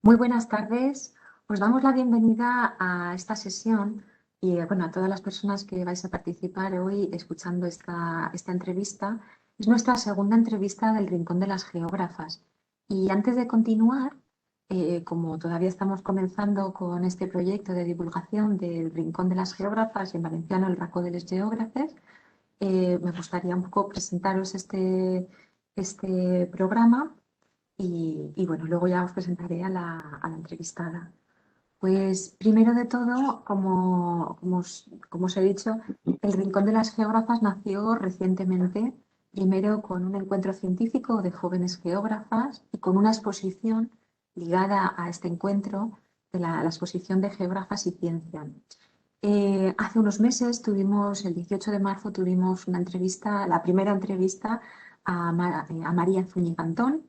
Muy buenas tardes. Os damos la bienvenida a esta sesión y bueno, a todas las personas que vais a participar hoy escuchando esta entrevista. Es nuestra segunda entrevista del Rincón de las Geógrafas. Y antes de continuar, como todavía estamos comenzando con este proyecto de divulgación del Rincón de las Geógrafas y en valenciano el Racó de los Geógrafes, me gustaría un poco presentaros este programa y bueno, luego ya os presentaré a la entrevistada. Pues primero de todo, como os he dicho, el Rincón de las Geógrafas nació recientemente, primero con un encuentro científico de jóvenes geógrafas y con una exposición ligada a este encuentro de la exposición de Geógrafas y Ciencia. Hace unos meses el 18 de marzo, tuvimos una entrevista, la primera entrevista a María Zúñiga-Antón.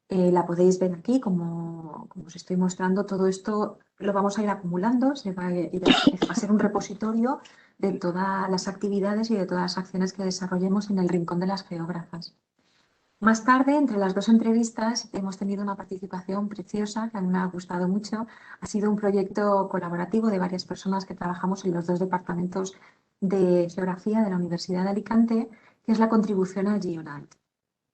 La podéis ver aquí, como os estoy mostrando. Todo esto lo vamos a ir acumulando, va a ser un repositorio de todas las actividades y de todas las acciones que desarrollemos en el Rincón de las Geógrafas. Más tarde, entre las dos entrevistas, hemos tenido una participación preciosa que a mí me ha gustado mucho. Ha sido un proyecto colaborativo de varias personas que trabajamos en los dos departamentos de Geografía de la Universidad de Alicante, que es la contribución al GeoNight.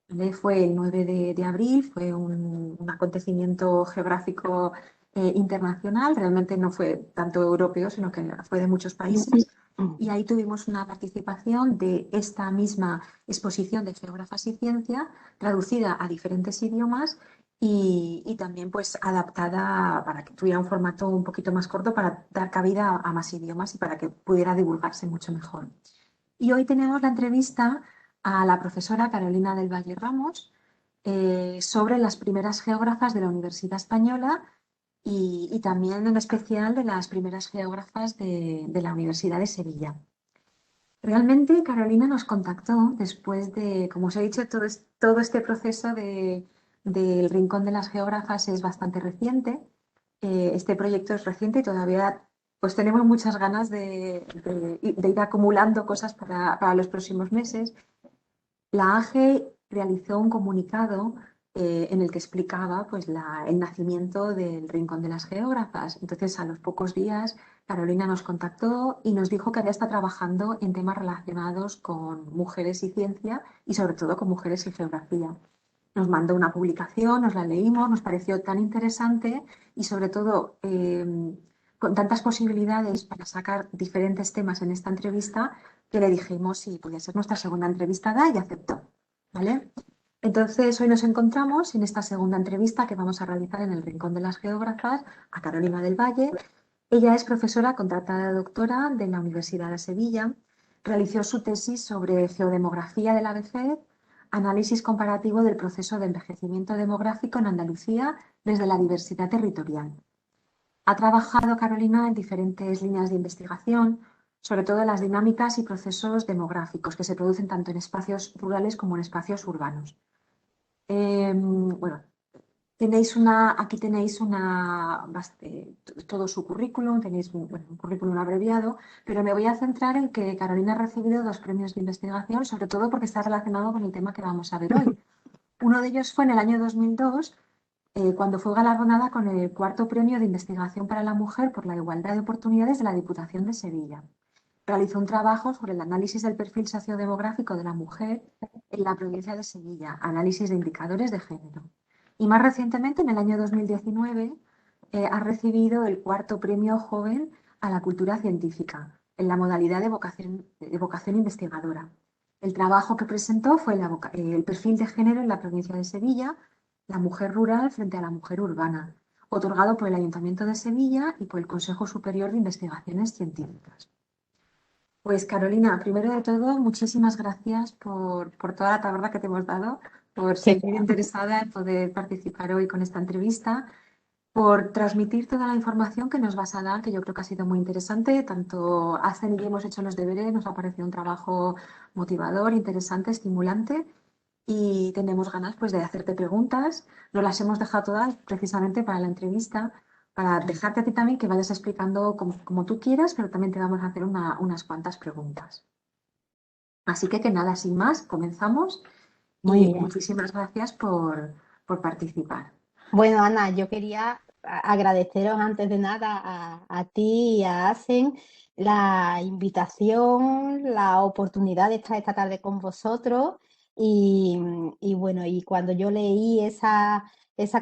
¿Vale? Fue el 9 de abril, fue un acontecimiento geográfico internacional, realmente no fue tanto europeo, sino que fue de muchos países. Y ahí tuvimos una participación de esta misma exposición de Geógrafas y Ciencia, traducida a diferentes idiomas y también pues adaptada para que tuviera un formato un poquito más corto para dar cabida a más idiomas y para que pudiera divulgarse mucho mejor. Y hoy tenemos la entrevista a la profesora Carolina del Valle Ramos sobre las primeras geógrafas de la Universidad Española y también en especial de las primeras geógrafas de la Universidad de Sevilla. Realmente Carolina nos contactó después de, como os he dicho, todo este proceso del Rincón de las Geógrafas es bastante reciente. Este proyecto es reciente y todavía pues tenemos muchas ganas de ir acumulando cosas para los próximos meses. La AGE realizó un comunicado en el que explicaba pues, el nacimiento del Rincón de las Geógrafas. Entonces, a los pocos días, Carolina nos contactó y nos dijo que había estado trabajando en temas relacionados con mujeres y ciencia y sobre todo con mujeres y geografía. Nos mandó una publicación, nos la leímos, nos pareció tan interesante y sobre todo con tantas posibilidades para sacar diferentes temas en esta entrevista que le dijimos si podía ser nuestra segunda entrevistada y aceptó. ¿Vale? Entonces, hoy nos encontramos en esta segunda entrevista que vamos a realizar en el Rincón de las Geógrafas a Carolina del Valle. Ella es profesora contratada de doctora de la Universidad de Sevilla. Realizó su tesis sobre geodemografía de la vejez, análisis comparativo del proceso de envejecimiento demográfico en Andalucía desde la diversidad territorial. Ha trabajado Carolina en diferentes líneas de investigación, sobre todo en las dinámicas y procesos demográficos que se producen tanto en espacios rurales como en espacios urbanos. Bueno, aquí tenéis todo su currículum, tenéis bueno, un currículum abreviado, pero me voy a centrar en que Carolina ha recibido dos premios de investigación, sobre todo porque está relacionado con el tema que vamos a ver hoy. Uno de ellos fue en el año 2002, cuando fue galardonada con el cuarto premio de investigación para la mujer por la igualdad de oportunidades de la Diputación de Sevilla. Realizó un trabajo sobre el análisis del perfil sociodemográfico de la mujer en la provincia de Sevilla, análisis de indicadores de género. Y más recientemente, en el año 2019, ha recibido el cuarto premio joven a la cultura científica en la modalidad de vocación investigadora. El trabajo que presentó fue el perfil de género en la provincia de Sevilla, la mujer rural frente a la mujer urbana, otorgado por el Ayuntamiento de Sevilla y por el Consejo Superior de Investigaciones Científicas. Pues Carolina, primero de todo, muchísimas gracias por toda la tabarda que te hemos dado, por Que seguir interesada en poder participar hoy con esta entrevista, por transmitir toda la información que nos vas a dar, que yo creo que ha sido muy interesante. Tanto hacen y hemos hecho los deberes, nos ha parecido un trabajo motivador, interesante, estimulante y tenemos ganas pues, de hacerte preguntas. Nos las hemos dejado todas precisamente para la entrevista, para dejarte a ti también que vayas explicando como tú quieras, pero también te vamos a hacer unas cuantas preguntas. Así que nada, sin más, comenzamos muy y bien. muchísimas gracias por participar. Bueno, Ana, yo quería agradeceros antes de nada a ti y a Asen la invitación, la oportunidad de estar esta tarde con vosotros y, y bueno, y cuando yo leí esa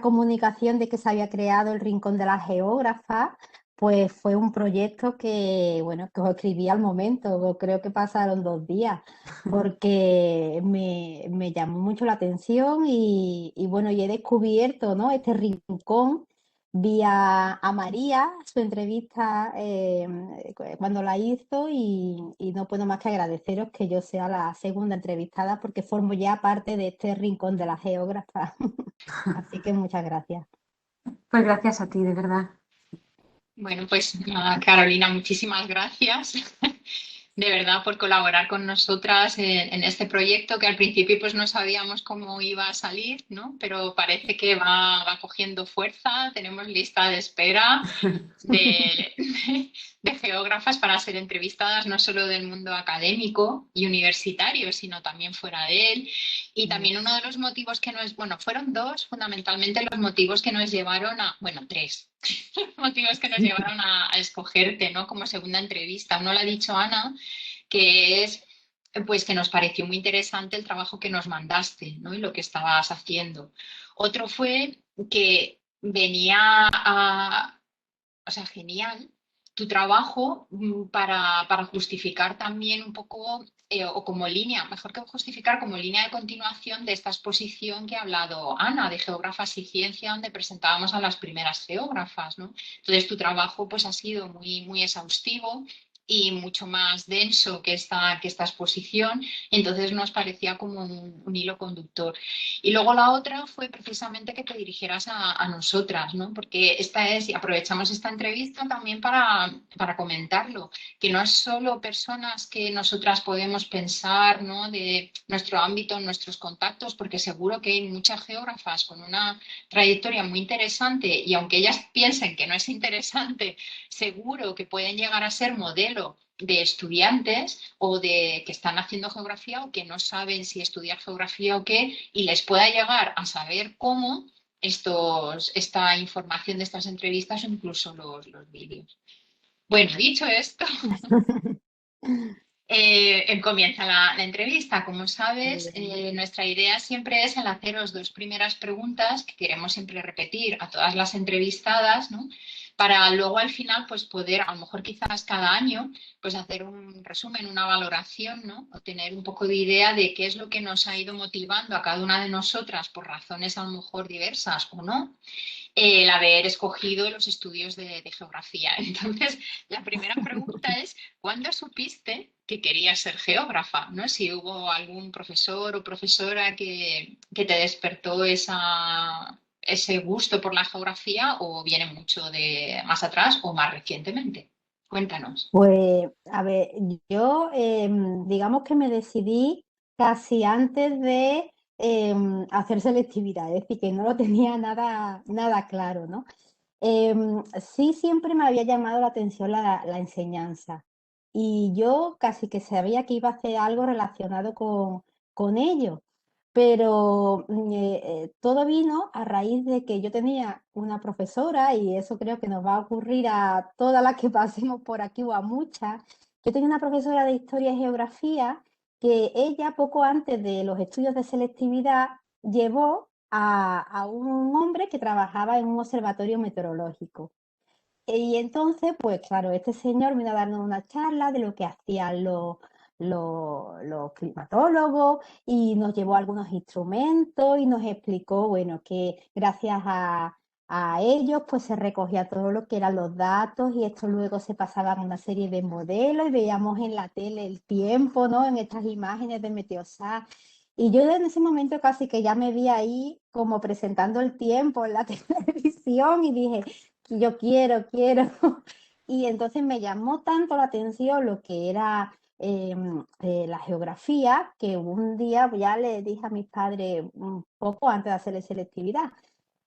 comunicación de que se había creado el Rincón de la Geógrafa, pues fue un proyecto que, bueno, que os escribí al momento, creo que pasaron 2 días porque me llamó mucho la atención y bueno, y he descubierto, ¿no? Este rincón. Vi a María, su entrevista cuando la hizo y no puedo más que agradeceros que yo sea la segunda entrevistada porque formo ya parte de este rincón de la geógrafa. Así que muchas gracias. Pues gracias a ti, de verdad. Bueno, pues nada, Carolina, muchísimas gracias de verdad por colaborar con nosotras en este proyecto que al principio pues no sabíamos cómo iba a salir, ¿no? Pero parece que va cogiendo fuerza, tenemos lista de espera de, de geógrafas para ser entrevistadas no solo del mundo académico y universitario, sino también fuera de él. Y también uno de los motivos que nos, bueno, fueron dos fundamentalmente los motivos que nos llevaron a, bueno, tres motivos que nos llevaron a escogerte, ¿no? Como segunda entrevista. Uno lo ha dicho Ana, que es pues que nos pareció muy interesante el trabajo que nos mandaste, ¿no? Y lo que estabas haciendo. Otro fue que venía a, o sea, genial tu trabajo para justificar también un poco, o como línea, mejor que justificar, como línea de continuación de esta exposición que ha hablado Ana, de Geógrafas y Ciencia, donde presentábamos a las primeras geógrafas, ¿no? Entonces, tu trabajo pues, ha sido muy, muy exhaustivo y mucho más denso que esta exposición, entonces nos parecía como un hilo conductor. Y luego la otra fue precisamente que te dirigieras a nosotras, ¿no? Porque esta es, y aprovechamos esta entrevista también para comentarlo, que no es solo personas que nosotras podemos pensar, ¿no? De nuestro ámbito, nuestros contactos, porque seguro que hay muchas geógrafas con una trayectoria muy interesante y aunque ellas piensen que no es interesante, seguro que pueden llegar a ser modelo de estudiantes o de que están haciendo geografía o que no saben si estudiar geografía o qué y les pueda llegar a saber cómo esta información de estas entrevistas o incluso los vídeos. Bueno, dicho esto, comienza la entrevista. Como sabes, nuestra idea siempre es el haceros dos primeras preguntas que queremos siempre repetir a todas las entrevistadas, ¿no? Para luego al final, pues poder, a lo mejor quizás cada año, pues hacer un resumen, una valoración, ¿no? O tener un poco de idea de qué es lo que nos ha ido motivando a cada una de nosotras por razones a lo mejor diversas o no, el haber escogido los estudios de geografía. Entonces, la primera pregunta es, ¿cuándo supiste que querías ser geógrafa? ¿No? Si hubo algún profesor o profesora que te despertó ese gusto por la geografía o viene mucho de más atrás o más recientemente. Cuéntanos. Pues, a ver, yo digamos que me decidí casi antes de hacer selectividad, es decir, que no lo tenía nada claro, ¿no? Sí, siempre me había llamado la atención la enseñanza y yo casi que sabía que iba a hacer algo relacionado con ello, pero todo vino a raíz de que yo tenía una profesora y eso creo que nos va a ocurrir a todas las que pasemos por aquí o a muchas. Yo tenía una profesora de historia y geografía que ella poco antes de los estudios de selectividad llevó a un hombre que trabajaba en un observatorio meteorológico. Y entonces, pues claro, este señor vino a darnos una charla de lo que hacían los climatólogos y nos llevó algunos instrumentos y nos explicó, bueno, que gracias a ellos pues se recogía todo lo que eran los datos y esto luego se pasaba a una serie de modelos y veíamos en la tele el tiempo, ¿no? En estas imágenes de Meteosat. Y yo en ese momento casi que ya me vi ahí como presentando el tiempo en la televisión y dije, yo quiero. Y entonces me llamó tanto la atención lo que era la geografía, que un día ya le dije a mis padres, un poco antes de hacerle selectividad,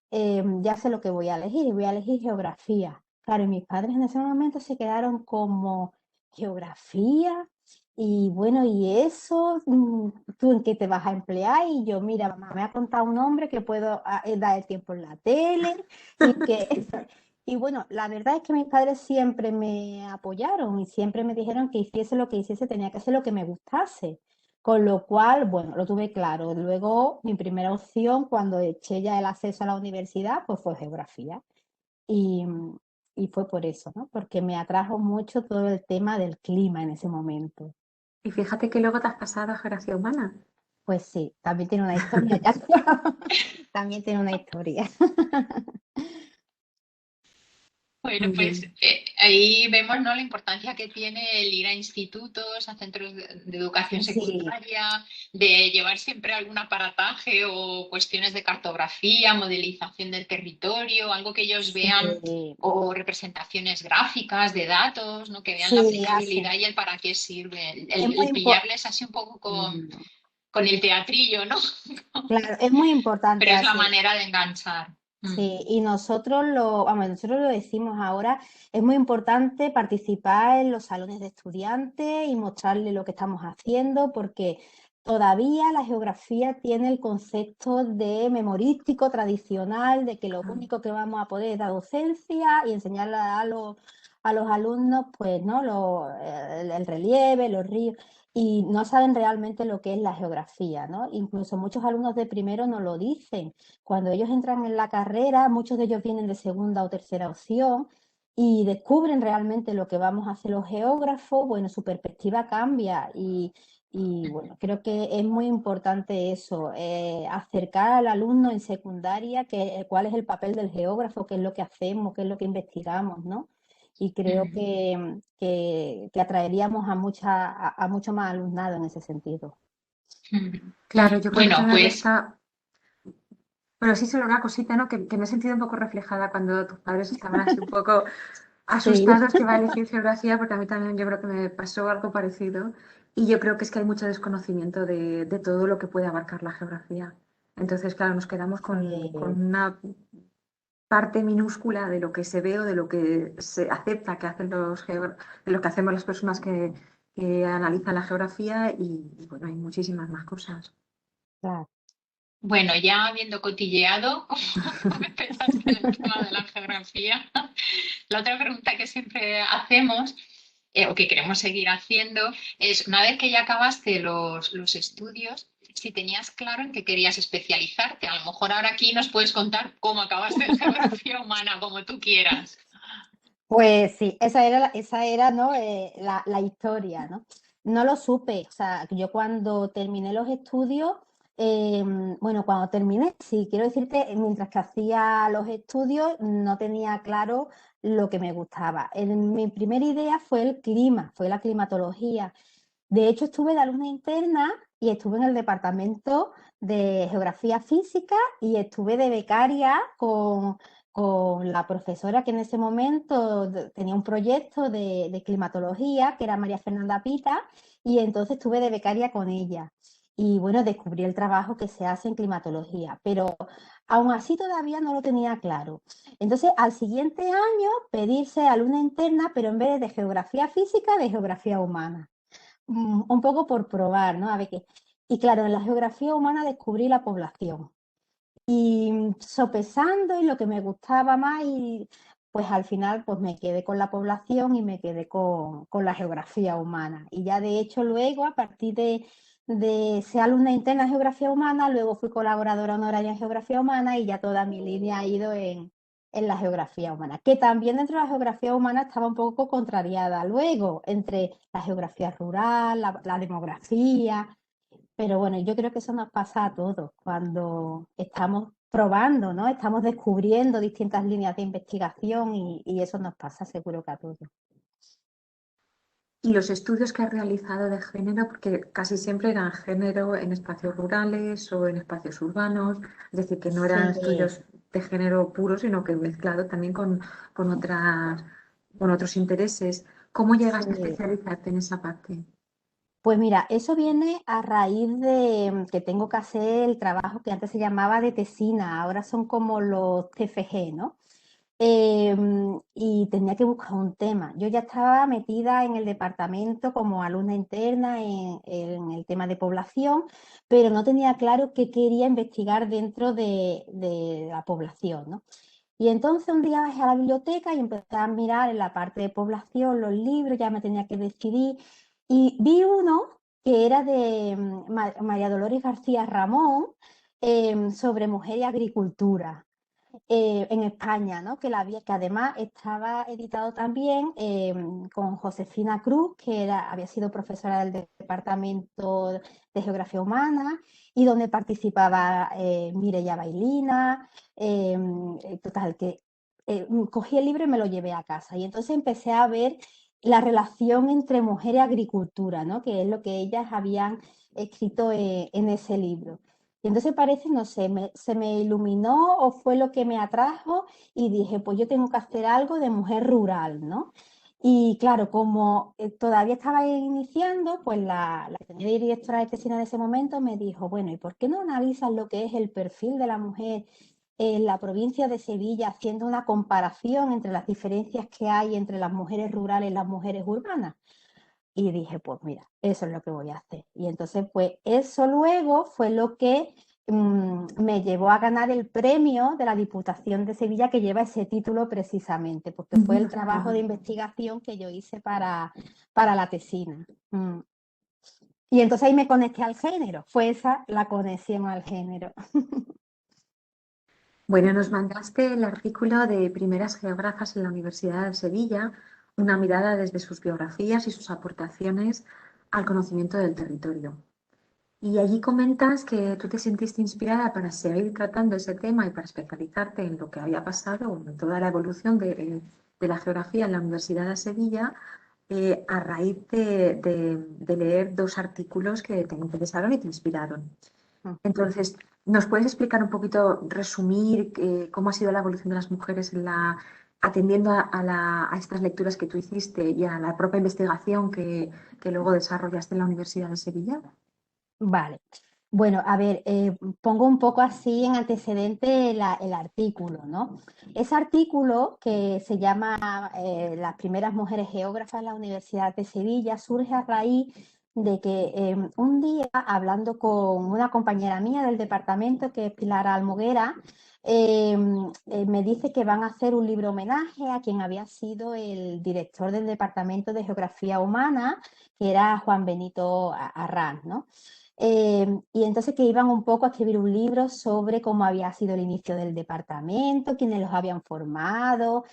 ya sé lo que voy a elegir, y voy a elegir geografía. Claro, y mis padres en ese momento se quedaron como, ¿geografía? Y bueno, ¿y eso? ¿Tú en qué te vas a emplear? Y yo, mira, mamá, me ha contado un hombre que puedo dar el tiempo en la tele y que... Y bueno, la verdad es que mis padres siempre me apoyaron y siempre me dijeron que hiciese lo que hiciese, tenía que hacer lo que me gustase. Con lo cual, bueno, lo tuve claro. Luego, mi primera opción, cuando eché ya el acceso a la universidad, pues fue geografía. Y, y fue por eso, ¿no? Porque me atrajo mucho todo el tema del clima en ese momento. Y fíjate que luego te has pasado a geografía humana. Pues sí, también tiene una historia, ya. También tiene una historia. Bueno, Muy pues bien. ahí vemos, ¿no? La importancia que tiene el ir a institutos, a centros de educación Sí, secundaria, de llevar siempre algún aparataje o cuestiones de cartografía, modelización del territorio, algo que ellos vean, sí, o representaciones gráficas de datos, ¿no? Que vean la sí, así. aplicabilidad y el para qué sirve, Es muy el pillarles así un poco con el teatrillo, ¿no? claro, es muy importante Pero es la así. manera de enganchar. Mm. Sí, y nosotros lo decimos ahora, es muy importante participar en los salones de estudiantes y mostrarle lo que estamos haciendo, porque todavía la geografía tiene el concepto de memorístico tradicional, de que lo único que vamos a poder es dar docencia y enseñarle a los alumnos, pues, ¿no? El relieve, los ríos, y no saben realmente lo que es la geografía, ¿no? Incluso muchos alumnos de primero no lo dicen. Cuando ellos entran en la carrera, muchos de ellos vienen de segunda o tercera opción y descubren realmente lo que vamos a hacer los geógrafos, bueno, su perspectiva cambia y, bueno, creo que es muy importante eso, acercar al alumno en secundaria cuál es el papel del geógrafo, qué es lo que hacemos, qué es lo que investigamos, ¿no? Y creo Mm. que atraeríamos a mucho más alumnado en ese sentido. Mm. Claro, yo cuando Bueno, también pues está, pero sí solo una cosita, ¿no? Que me he sentido un poco reflejada cuando tus padres estaban así un poco Sí, asustados que iba a elegir geografía, porque a mí también yo creo que me pasó algo parecido. Y yo creo que es que hay mucho desconocimiento de todo lo que puede abarcar la geografía. Entonces, claro, nos quedamos con una parte minúscula de lo que se ve o de lo que se acepta que hacen de lo que hacemos las personas que analizan la geografía y bueno, hay muchísimas más cosas. claro. bueno, ya habiendo cotilleado, como empezaste en el tema de la geografía, la otra pregunta que siempre hacemos, o que queremos seguir haciendo, es una vez que ya acabaste los estudios, si tenías claro en qué querías especializarte. A lo mejor ahora aquí nos puedes contar cómo acabaste en geografía humana, como tú quieras. Pues sí, esa era, ¿no? La historia, ¿no? No lo supe, o sea, yo cuando terminé los estudios, bueno, cuando terminé, sí, quiero decirte, mientras que hacía los estudios, no tenía claro lo que me gustaba. Mi primera idea fue el clima, fue la climatología. De hecho, estuve de alumna interna y estuve en el departamento de geografía física y estuve de becaria con la profesora que en ese momento tenía un proyecto de climatología, que era María Fernanda Pita, y entonces estuve de becaria con ella. Y bueno, descubrí el trabajo que se hace en climatología, pero aún así todavía no lo tenía claro. Entonces, al siguiente año pedirse alumna interna, pero en vez de geografía física, de geografía humana, un poco por probar, ¿no? A ver qué. Y claro, en la geografía humana descubrí la población. Y sopesando y lo que me gustaba más, y pues al final pues me quedé con la población y me quedé con la geografía humana. Y ya de hecho luego, a partir de ser alumna interna en geografía humana, luego fui colaboradora honoraria en geografía humana y ya toda mi línea ha ido en la geografía humana, que también dentro de la geografía humana estaba un poco contrariada luego entre la geografía rural, la demografía, pero bueno, yo creo que eso nos pasa a todos cuando estamos probando, ¿no? Estamos descubriendo distintas líneas de investigación y eso nos pasa seguro que a todos. Y los estudios que has realizado de género, porque casi siempre eran género en espacios rurales o en espacios urbanos, es decir, que no eran Sí, estudios de género puro, sino que mezclado también con otras, con otros intereses. ¿Cómo llegaste a sí. especializarte en esa parte? Pues mira, eso viene a raíz de que tengo que hacer el trabajo que antes se llamaba de tesina, ahora son como los TFG, ¿no? y tenía que buscar un tema. Yo ya estaba metida en el departamento como alumna interna en el tema de población, pero no tenía claro qué quería investigar dentro de la población, ¿no? Y entonces un día bajé a la biblioteca y empecé a mirar en la parte de población los libros, ya me tenía que decidir, y vi uno que era de María Dolores García Ramón, sobre mujer y agricultura en España, ¿no? Que además estaba editado también con Josefina Cruz, que había sido profesora del Departamento de Geografía Humana y donde participaba Mireia Bailina. Total, que cogí el libro y me lo llevé a casa. Y entonces empecé a ver la relación entre mujer y agricultura, ¿no? Que es lo que ellas habían escrito en ese libro. Y entonces parece, no sé, se me iluminó o fue lo que me atrajo y dije, pues yo tengo que hacer algo de mujer rural, ¿no? Y claro, como todavía estaba iniciando, pues la que tenía de directora de tesina de ese momento me dijo, bueno, ¿y por qué no analizas lo que es el perfil de la mujer en la provincia de Sevilla, haciendo una comparación entre las diferencias que hay entre las mujeres rurales y las mujeres urbanas? Y dije, pues mira, eso es lo que voy a hacer. Y entonces, pues eso luego fue lo que me llevó a ganar el premio de la Diputación de Sevilla que lleva ese título precisamente, porque fue el trabajo de investigación que yo hice para la tesina. Y entonces ahí me conecté al género, fue esa la conexión al género. Bueno, nos mandaste el artículo de primeras geógrafas en la Universidad de Sevilla, una mirada desde sus biografías y sus aportaciones al conocimiento del territorio. Y allí comentas que tú te sentiste inspirada para seguir tratando ese tema y para especializarte en lo que había pasado, en toda la evolución de la geografía en la Universidad de Sevilla, a raíz de leer dos artículos que te interesaron y te inspiraron. Entonces, ¿nos puedes explicar un poquito, resumir cómo ha sido la evolución de las mujeres atendiendo a estas lecturas que tú hiciste y a la propia investigación que luego desarrollaste en la Universidad de Sevilla? Vale. Bueno, a ver, pongo un poco así en antecedente el artículo, ¿no? Ese artículo que se llama Las primeras mujeres geógrafas en la Universidad de Sevilla surge a raíz de que un día, hablando con una compañera mía del departamento, que es Pilar Almoguera, me dice que van a hacer un libro homenaje a quien había sido el director del Departamento de Geografía Humana, que era Juan Benito Arranz, ¿no? Y entonces que iban un poco a escribir un libro sobre cómo había sido el inicio del departamento, quiénes los habían formado,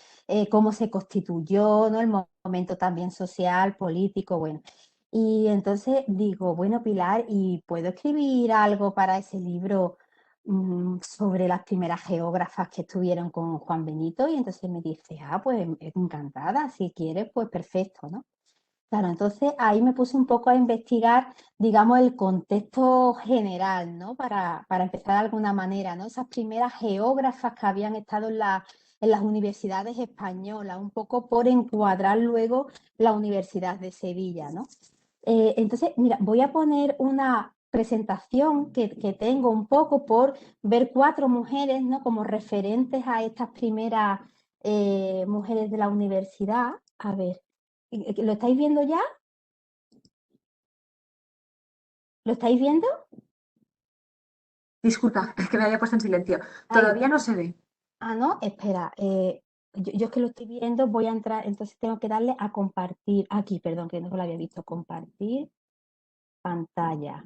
cómo se constituyó, ¿no? El momento también social, político, bueno. Y entonces digo, bueno, Pilar, ¿y puedo escribir algo para ese libro sobre las primeras geógrafas que estuvieron con Juan Benito? Y entonces me dice, ah, pues encantada, si quieres, pues perfecto, ¿no? Claro, entonces ahí me puse un poco a investigar, digamos, el contexto general, ¿no? Para empezar de alguna manera, ¿no? Esas primeras geógrafas que habían estado en las universidades españolas, un poco por encuadrar luego la Universidad de Sevilla, ¿no? Entonces, mira, voy a poner una presentación que tengo un poco por ver cuatro mujeres, ¿no? Como referentes a estas primeras mujeres de la universidad. A ver. ¿Lo estáis viendo ya? ¿Lo estáis viendo? Disculpa, es que me había puesto en silencio. Ahí. Todavía no se ve. Ah, no, espera. Yo es que lo estoy viendo, voy a entrar, entonces tengo que darle a compartir. Aquí, perdón, que no lo había visto. Compartir pantalla.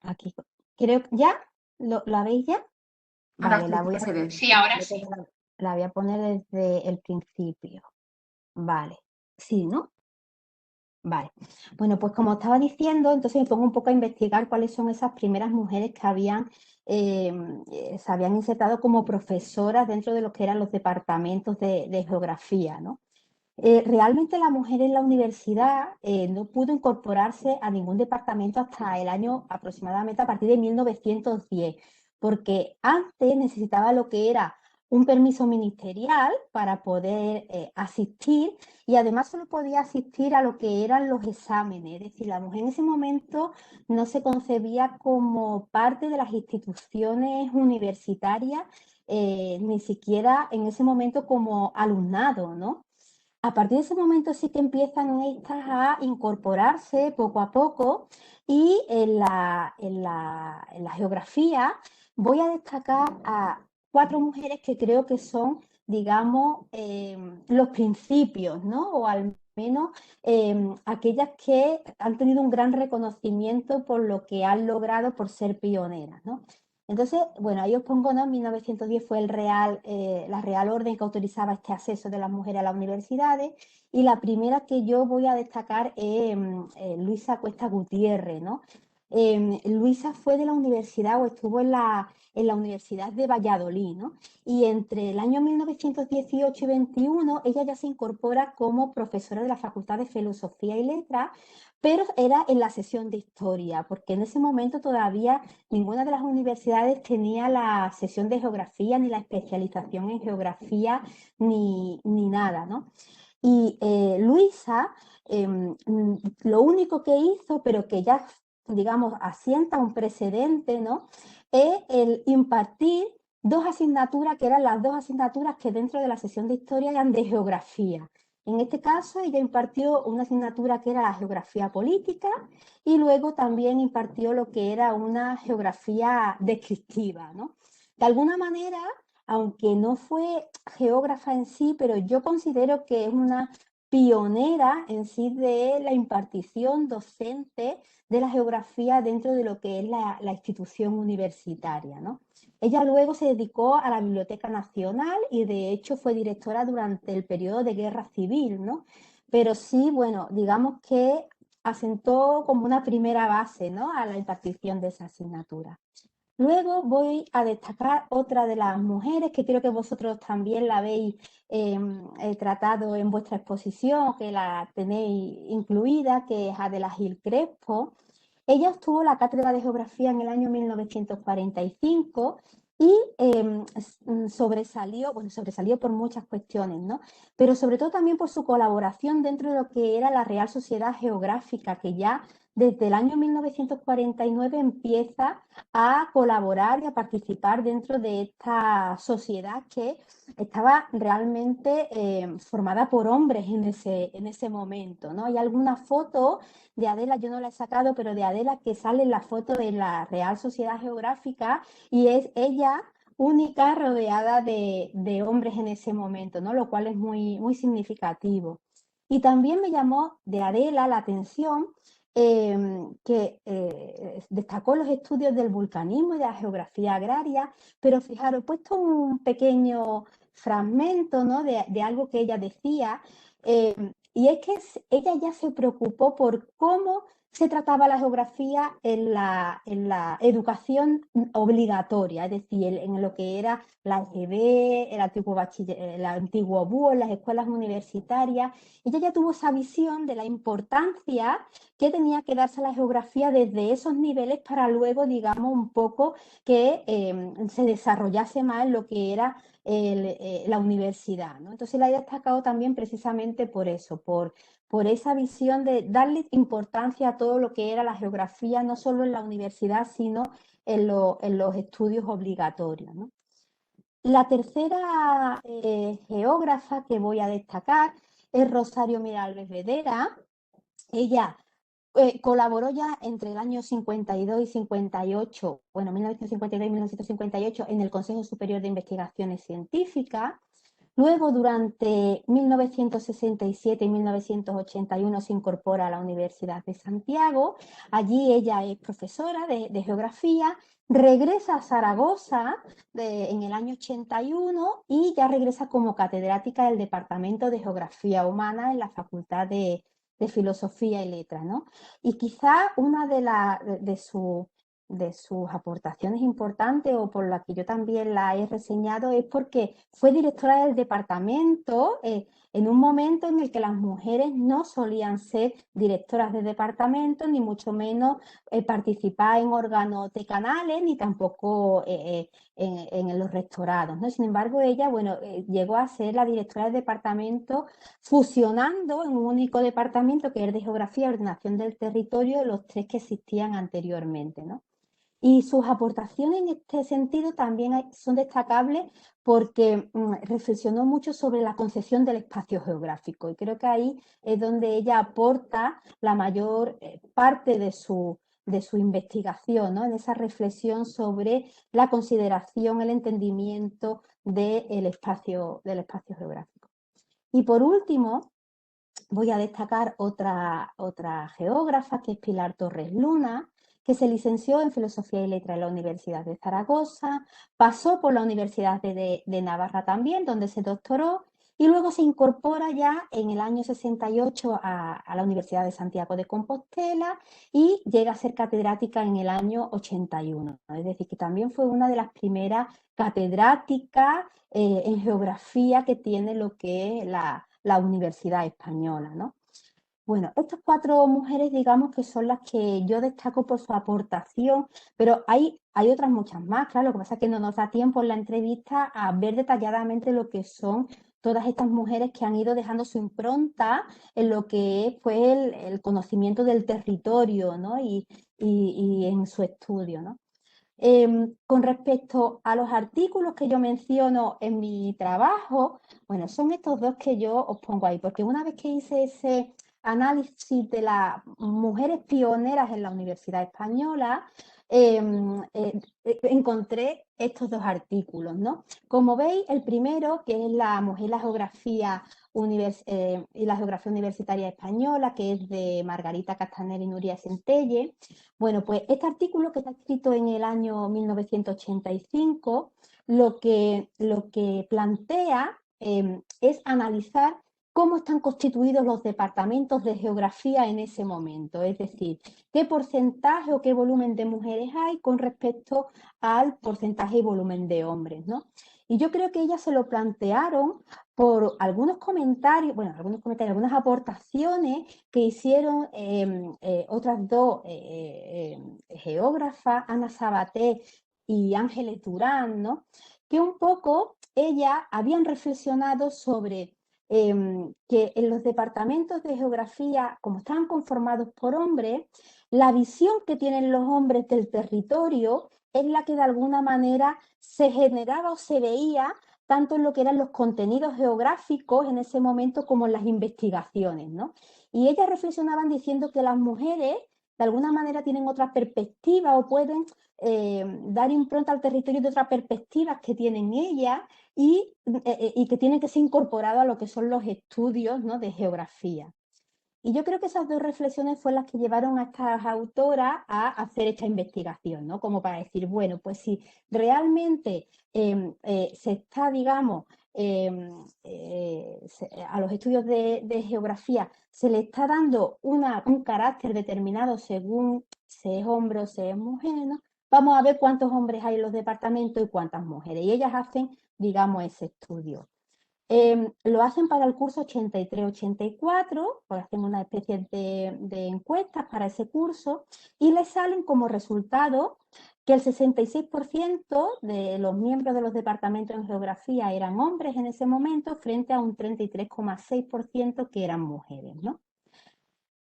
Aquí. Creo que ya. ¿Lo habéis ya? Ahora Vale, sí, ya se ve. Sí, ahora vale, pues sí. la voy a poner desde el principio. Vale. Sí, ¿no? Vale. Bueno, pues como estaba diciendo, entonces me pongo un poco a investigar cuáles son esas primeras mujeres que eh, se habían insertado como profesoras dentro de lo que eran los departamentos de geografía, ¿no? Realmente la mujer en la universidad no pudo incorporarse a ningún departamento hasta el año aproximadamente a partir de 1910, porque antes necesitaba lo que era un permiso ministerial para poder asistir y además solo podía asistir a lo que eran los exámenes, es decir, la mujer en ese momento no se concebía como parte de las instituciones universitarias ni siquiera en ese momento como alumnado, ¿no? A partir de ese momento sí que empiezan estas a incorporarse poco a poco y en la geografía voy a destacar a cuatro mujeres que creo que son, digamos, los principios, ¿no? O al menos aquellas que han tenido un gran reconocimiento por lo que han logrado por ser pioneras, ¿no? Entonces, bueno, ahí os pongo, ¿no? En 1910 fue la Real Orden que autorizaba este acceso de las mujeres a las universidades y la primera que yo voy a destacar es Luisa Cuesta Gutiérrez, ¿no? Luisa fue de la universidad o estuvo en la Universidad de Valladolid, ¿no? Y entre el año 1918 y 21 ella ya se incorpora como profesora de la Facultad de Filosofía y Letras, pero era en la sesión de historia, porque en ese momento todavía ninguna de las universidades tenía la sesión de geografía, ni la especialización en geografía, ni nada, ¿no? Y Luisa, lo único que hizo, pero que ya, digamos, asienta un precedente, ¿no? Es el impartir dos asignaturas que eran las dos asignaturas que dentro de la sesión de historia eran de geografía. En este caso, ella impartió una asignatura que era la geografía política y luego también impartió lo que era una geografía descriptiva, ¿no? De alguna manera, aunque no fue geógrafa en sí, pero yo considero que es una pionera en sí de la impartición docente de la geografía dentro de lo que es la institución universitaria, ¿no? Ella luego se dedicó a la Biblioteca Nacional y de hecho fue directora durante el periodo de guerra civil, ¿no? Pero sí, bueno, digamos que asentó como una primera base, ¿no? A la impartición de esa asignatura. Luego voy a destacar otra de las mujeres que creo que vosotros también la habéis tratado en vuestra exposición, que la tenéis incluida, que es Adela Gil Crespo. Ella obtuvo la cátedra de geografía en el año 1945 y sobresalió por muchas cuestiones, ¿no? Pero sobre todo también por su colaboración dentro de lo que era la Real Sociedad Geográfica, que ya desde el año 1949 empieza a colaborar y a participar dentro de esta sociedad que estaba realmente formada por hombres en ese momento, ¿no? Hay alguna foto de Adela, yo no la he sacado, pero de Adela que sale en la foto de la Real Sociedad Geográfica y es ella única rodeada de hombres en ese momento, ¿no? Lo cual es muy, muy significativo. Y también me llamó de Adela la atención que destacó los estudios del vulcanismo y de la geografía agraria, pero fijaros, he puesto un pequeño fragmento, ¿no? de algo que ella decía, y es que ella ya se preocupó por cómo se trataba la geografía en la educación obligatoria, es decir, en lo que era la EGB, el antiguo BUO, las escuelas universitarias. Ella ya tuvo esa visión de la importancia que tenía que darse la geografía desde esos niveles para luego, digamos, un poco que se desarrollase más en lo que era la universidad, ¿no? Entonces la he destacado también precisamente por eso, por esa visión de darle importancia a todo lo que era la geografía, no solo en la universidad, sino en los estudios obligatorios, ¿no? La tercera geógrafa que voy a destacar es Rosario Miralles Vedera. Ella colaboró ya entre el año 52 y 58, bueno, 1952 y 1958, en el Consejo Superior de Investigaciones Científicas. Luego, durante 1967 y 1981, se incorpora a la Universidad de Santiago. Allí ella es profesora de geografía. Regresa a Zaragoza en el año 81 y ya regresa como catedrática del Departamento de Geografía Humana en la Facultad de Filosofía y Letras, ¿no? Y quizá una de sus aportaciones importantes o por la que yo también la he reseñado es porque fue directora del departamento en un momento en el que las mujeres no solían ser directoras de departamento, ni mucho menos participar en órganos decanales, ni tampoco en los rectorados, ¿no? Sin embargo, ella, bueno, llegó a ser la directora del departamento fusionando en un único departamento que es de Geografía y Ordenación del Territorio los tres que existían anteriormente, ¿no? Y sus aportaciones en este sentido también son destacables porque reflexionó mucho sobre la concepción del espacio geográfico y creo que ahí es donde ella aporta la mayor parte de su investigación, ¿no? En esa reflexión sobre la consideración, el entendimiento del espacio geográfico. Y por último, voy a destacar otra geógrafa, que es Pilar Torres Luna, que se licenció en Filosofía y Letras en la Universidad de Zaragoza, pasó por la Universidad de Navarra también, donde se doctoró, y luego se incorpora ya en el año 68 a la Universidad de Santiago de Compostela y llega a ser catedrática en el año 81. Es decir, que también fue una de las primeras catedráticas en geografía que tiene lo que es la Universidad Española, ¿no? Bueno, estas 4 mujeres, digamos que son las que yo destaco por su aportación, pero hay otras muchas más, claro, lo que pasa es que no nos da tiempo en la entrevista a ver detalladamente lo que son todas estas mujeres que han ido dejando su impronta en lo que fue el conocimiento del territorio, ¿no? Y en su estudio, ¿no? Con respecto a los artículos que yo menciono en mi trabajo, bueno, son estos dos que yo os pongo ahí, porque una vez que hice ese análisis de las mujeres pioneras en la Universidad Española, encontré estos dos artículos, ¿no? Como veis, el primero, que es la mujer y la geografía universitaria española, que es de Margarita Castaner y Nuria Centelle. Bueno, pues este artículo, que está escrito en el año 1985, lo que plantea es analizar cómo están constituidos los departamentos de geografía en ese momento, es decir, qué porcentaje o qué volumen de mujeres hay con respecto al porcentaje y volumen de hombres, ¿no? Y yo creo que ellas se lo plantearon por algunos comentarios, bueno, algunas aportaciones que hicieron otras dos geógrafas, Ana Sabaté y Ángeles Durán, ¿no? Que un poco ellas habían reflexionado sobre que en los departamentos de geografía, como estaban conformados por hombres, la visión que tienen los hombres del territorio es la que de alguna manera se generaba o se veía tanto en lo que eran los contenidos geográficos en ese momento como en las investigaciones, ¿no? Y ellas reflexionaban diciendo que las mujeres de alguna manera tienen otra perspectiva o pueden dar impronta al territorio de otras perspectivas que tienen ellas y que tienen que ser incorporadas a lo que son los estudios, ¿no?, de geografía. Y yo creo que esas dos reflexiones fueron las que llevaron a estas autoras a hacer esta investigación, ¿no? Como para decir, bueno, pues si realmente se está, digamos, a los estudios de geografía se le está dando un carácter determinado según si es hombre o si es mujer, ¿no? Vamos a ver cuántos hombres hay en los departamentos y cuántas mujeres. Y ellas hacen, digamos, ese estudio. Lo hacen para el curso 83-84, pues hacen una especie de encuestas para ese curso y les salen como resultado que el 66% de los miembros de los departamentos en geografía eran hombres en ese momento frente a un 33,6% que eran mujeres, ¿no?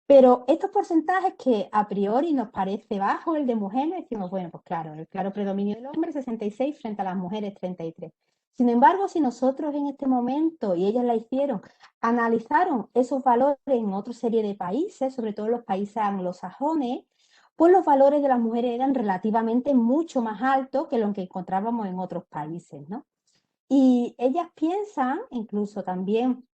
Pero estos porcentajes que a priori nos parece bajo el de mujeres, decimos, bueno, pues claro, el claro predominio del hombre 66 frente a las mujeres 33. Sin embargo, si nosotros en este momento, y ellas la hicieron, analizaron esos valores en otra serie de países, sobre todo los países anglosajones, pues los valores de las mujeres eran relativamente mucho más altos que los que encontrábamos en otros países, ¿no? Y ellas piensan, incluso también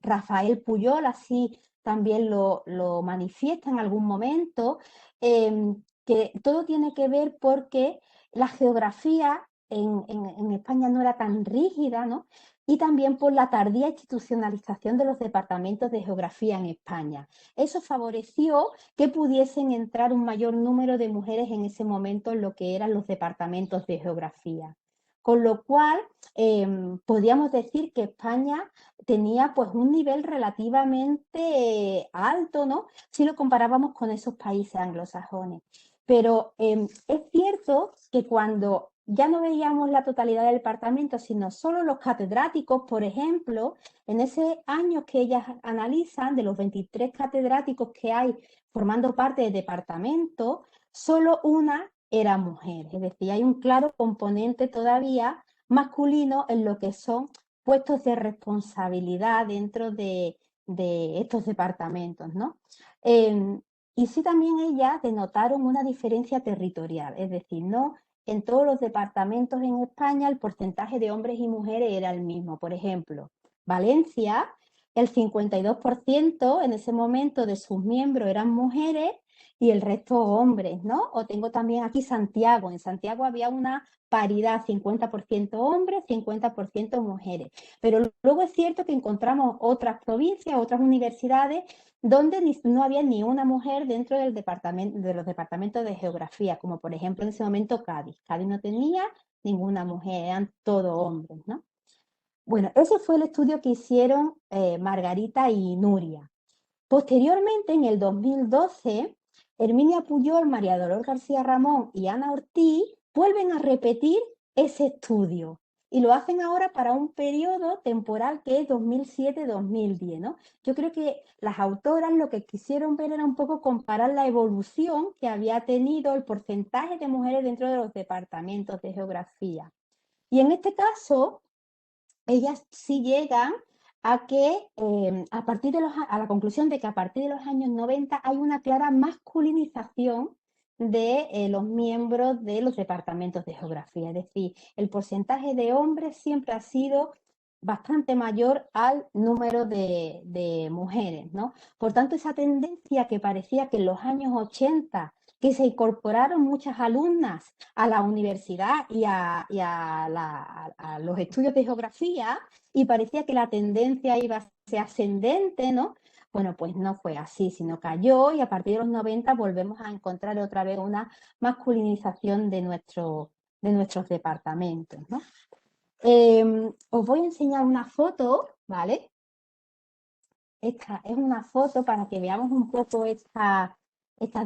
Rafael Puyol así también lo manifiesta en algún momento, que todo tiene que ver porque la geografía en España no era tan rígida, ¿no? Y también por la tardía institucionalización de los departamentos de geografía en España. Eso favoreció que pudiesen entrar un mayor número de mujeres en ese momento en lo que eran los departamentos de geografía. Con lo cual, podríamos decir que España tenía pues un nivel relativamente alto, ¿no? Si lo comparábamos con esos países anglosajones. Pero es cierto que cuando ya no veíamos la totalidad del departamento, sino solo los catedráticos, por ejemplo, en ese año que ellas analizan, de los 23 catedráticos que hay formando parte del departamento, solo una era mujer. Es decir, hay un claro componente todavía masculino en lo que son puestos de responsabilidad dentro de estos departamentos, ¿no? Em, y sí también ellas denotaron una diferencia territorial, es decir, no en todos los departamentos en España el porcentaje de hombres y mujeres era el mismo. Por ejemplo, Valencia, el 52% en ese momento de sus miembros eran mujeres y el resto hombres, ¿no? O tengo también aquí Santiago. En Santiago había una paridad, 50% hombres, 50% mujeres. Pero luego es cierto que encontramos otras provincias, otras universidades donde no había ni una mujer dentro del departamento, de los departamentos de geografía, como por ejemplo en ese momento Cádiz. Cádiz no tenía ninguna mujer, eran todos hombres, ¿no? Bueno, ese fue el estudio que hicieron Margarita y Nuria. Posteriormente, en el 2012, Herminia Puyol, María Dolor García Ramón y Ana Ortiz vuelven a repetir ese estudio y lo hacen ahora para un periodo temporal que es 2007-2010, ¿no? Yo creo que las autoras lo que quisieron ver era un poco comparar la evolución que había tenido el porcentaje de mujeres dentro de los departamentos de geografía. Y en este caso, ellas sí llegan a que a la conclusión de que a partir de los años 90 hay una clara masculinización de los miembros de los departamentos de geografía. Es decir, el porcentaje de hombres siempre ha sido bastante mayor al número de mujeres, ¿no? Por tanto, esa tendencia que parecía que en los años 80 que se incorporaron muchas alumnas a la universidad a los estudios de geografía y parecía que la tendencia iba a ser ascendente, ¿no? Bueno, pues no fue así, sino cayó y a partir de los 90 volvemos a encontrar otra vez una masculinización de nuestros departamentos, ¿no? Os voy a enseñar una foto, ¿vale? Esta es una foto para que veamos un poco estas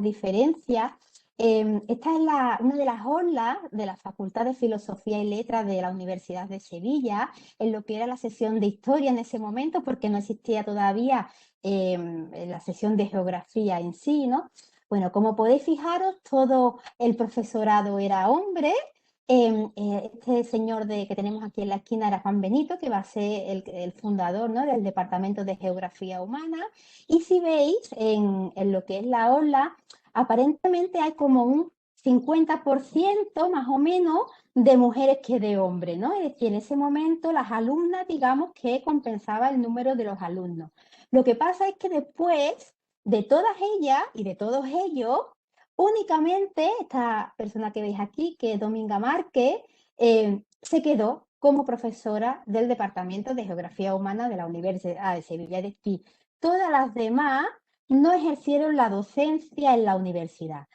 diferencias. Esta es una de las aulas de la Facultad de Filosofía y Letras de la Universidad de Sevilla, en lo que era la sesión de historia en ese momento, porque no existía todavía la sesión de geografía en sí, ¿no? Bueno, como podéis fijaros, todo el profesorado era hombre. Este señor que tenemos aquí en la esquina era Juan Benito, que va a ser el fundador, ¿no?, del Departamento de Geografía Humana. Y si veis en lo que es la ola, aparentemente hay como un 50% más o menos de mujeres que de hombres, ¿no? Es decir, en ese momento las alumnas, digamos que compensaba el número de los alumnos. Lo que pasa es que después de todas ellas y de todos ellos, únicamente esta persona que veis aquí, que es Dominga Márquez, se quedó como profesora del Departamento de Geografía Humana de la Universidad de Sevilla. Es decir, todas las demás no ejercieron la docencia en la universidad,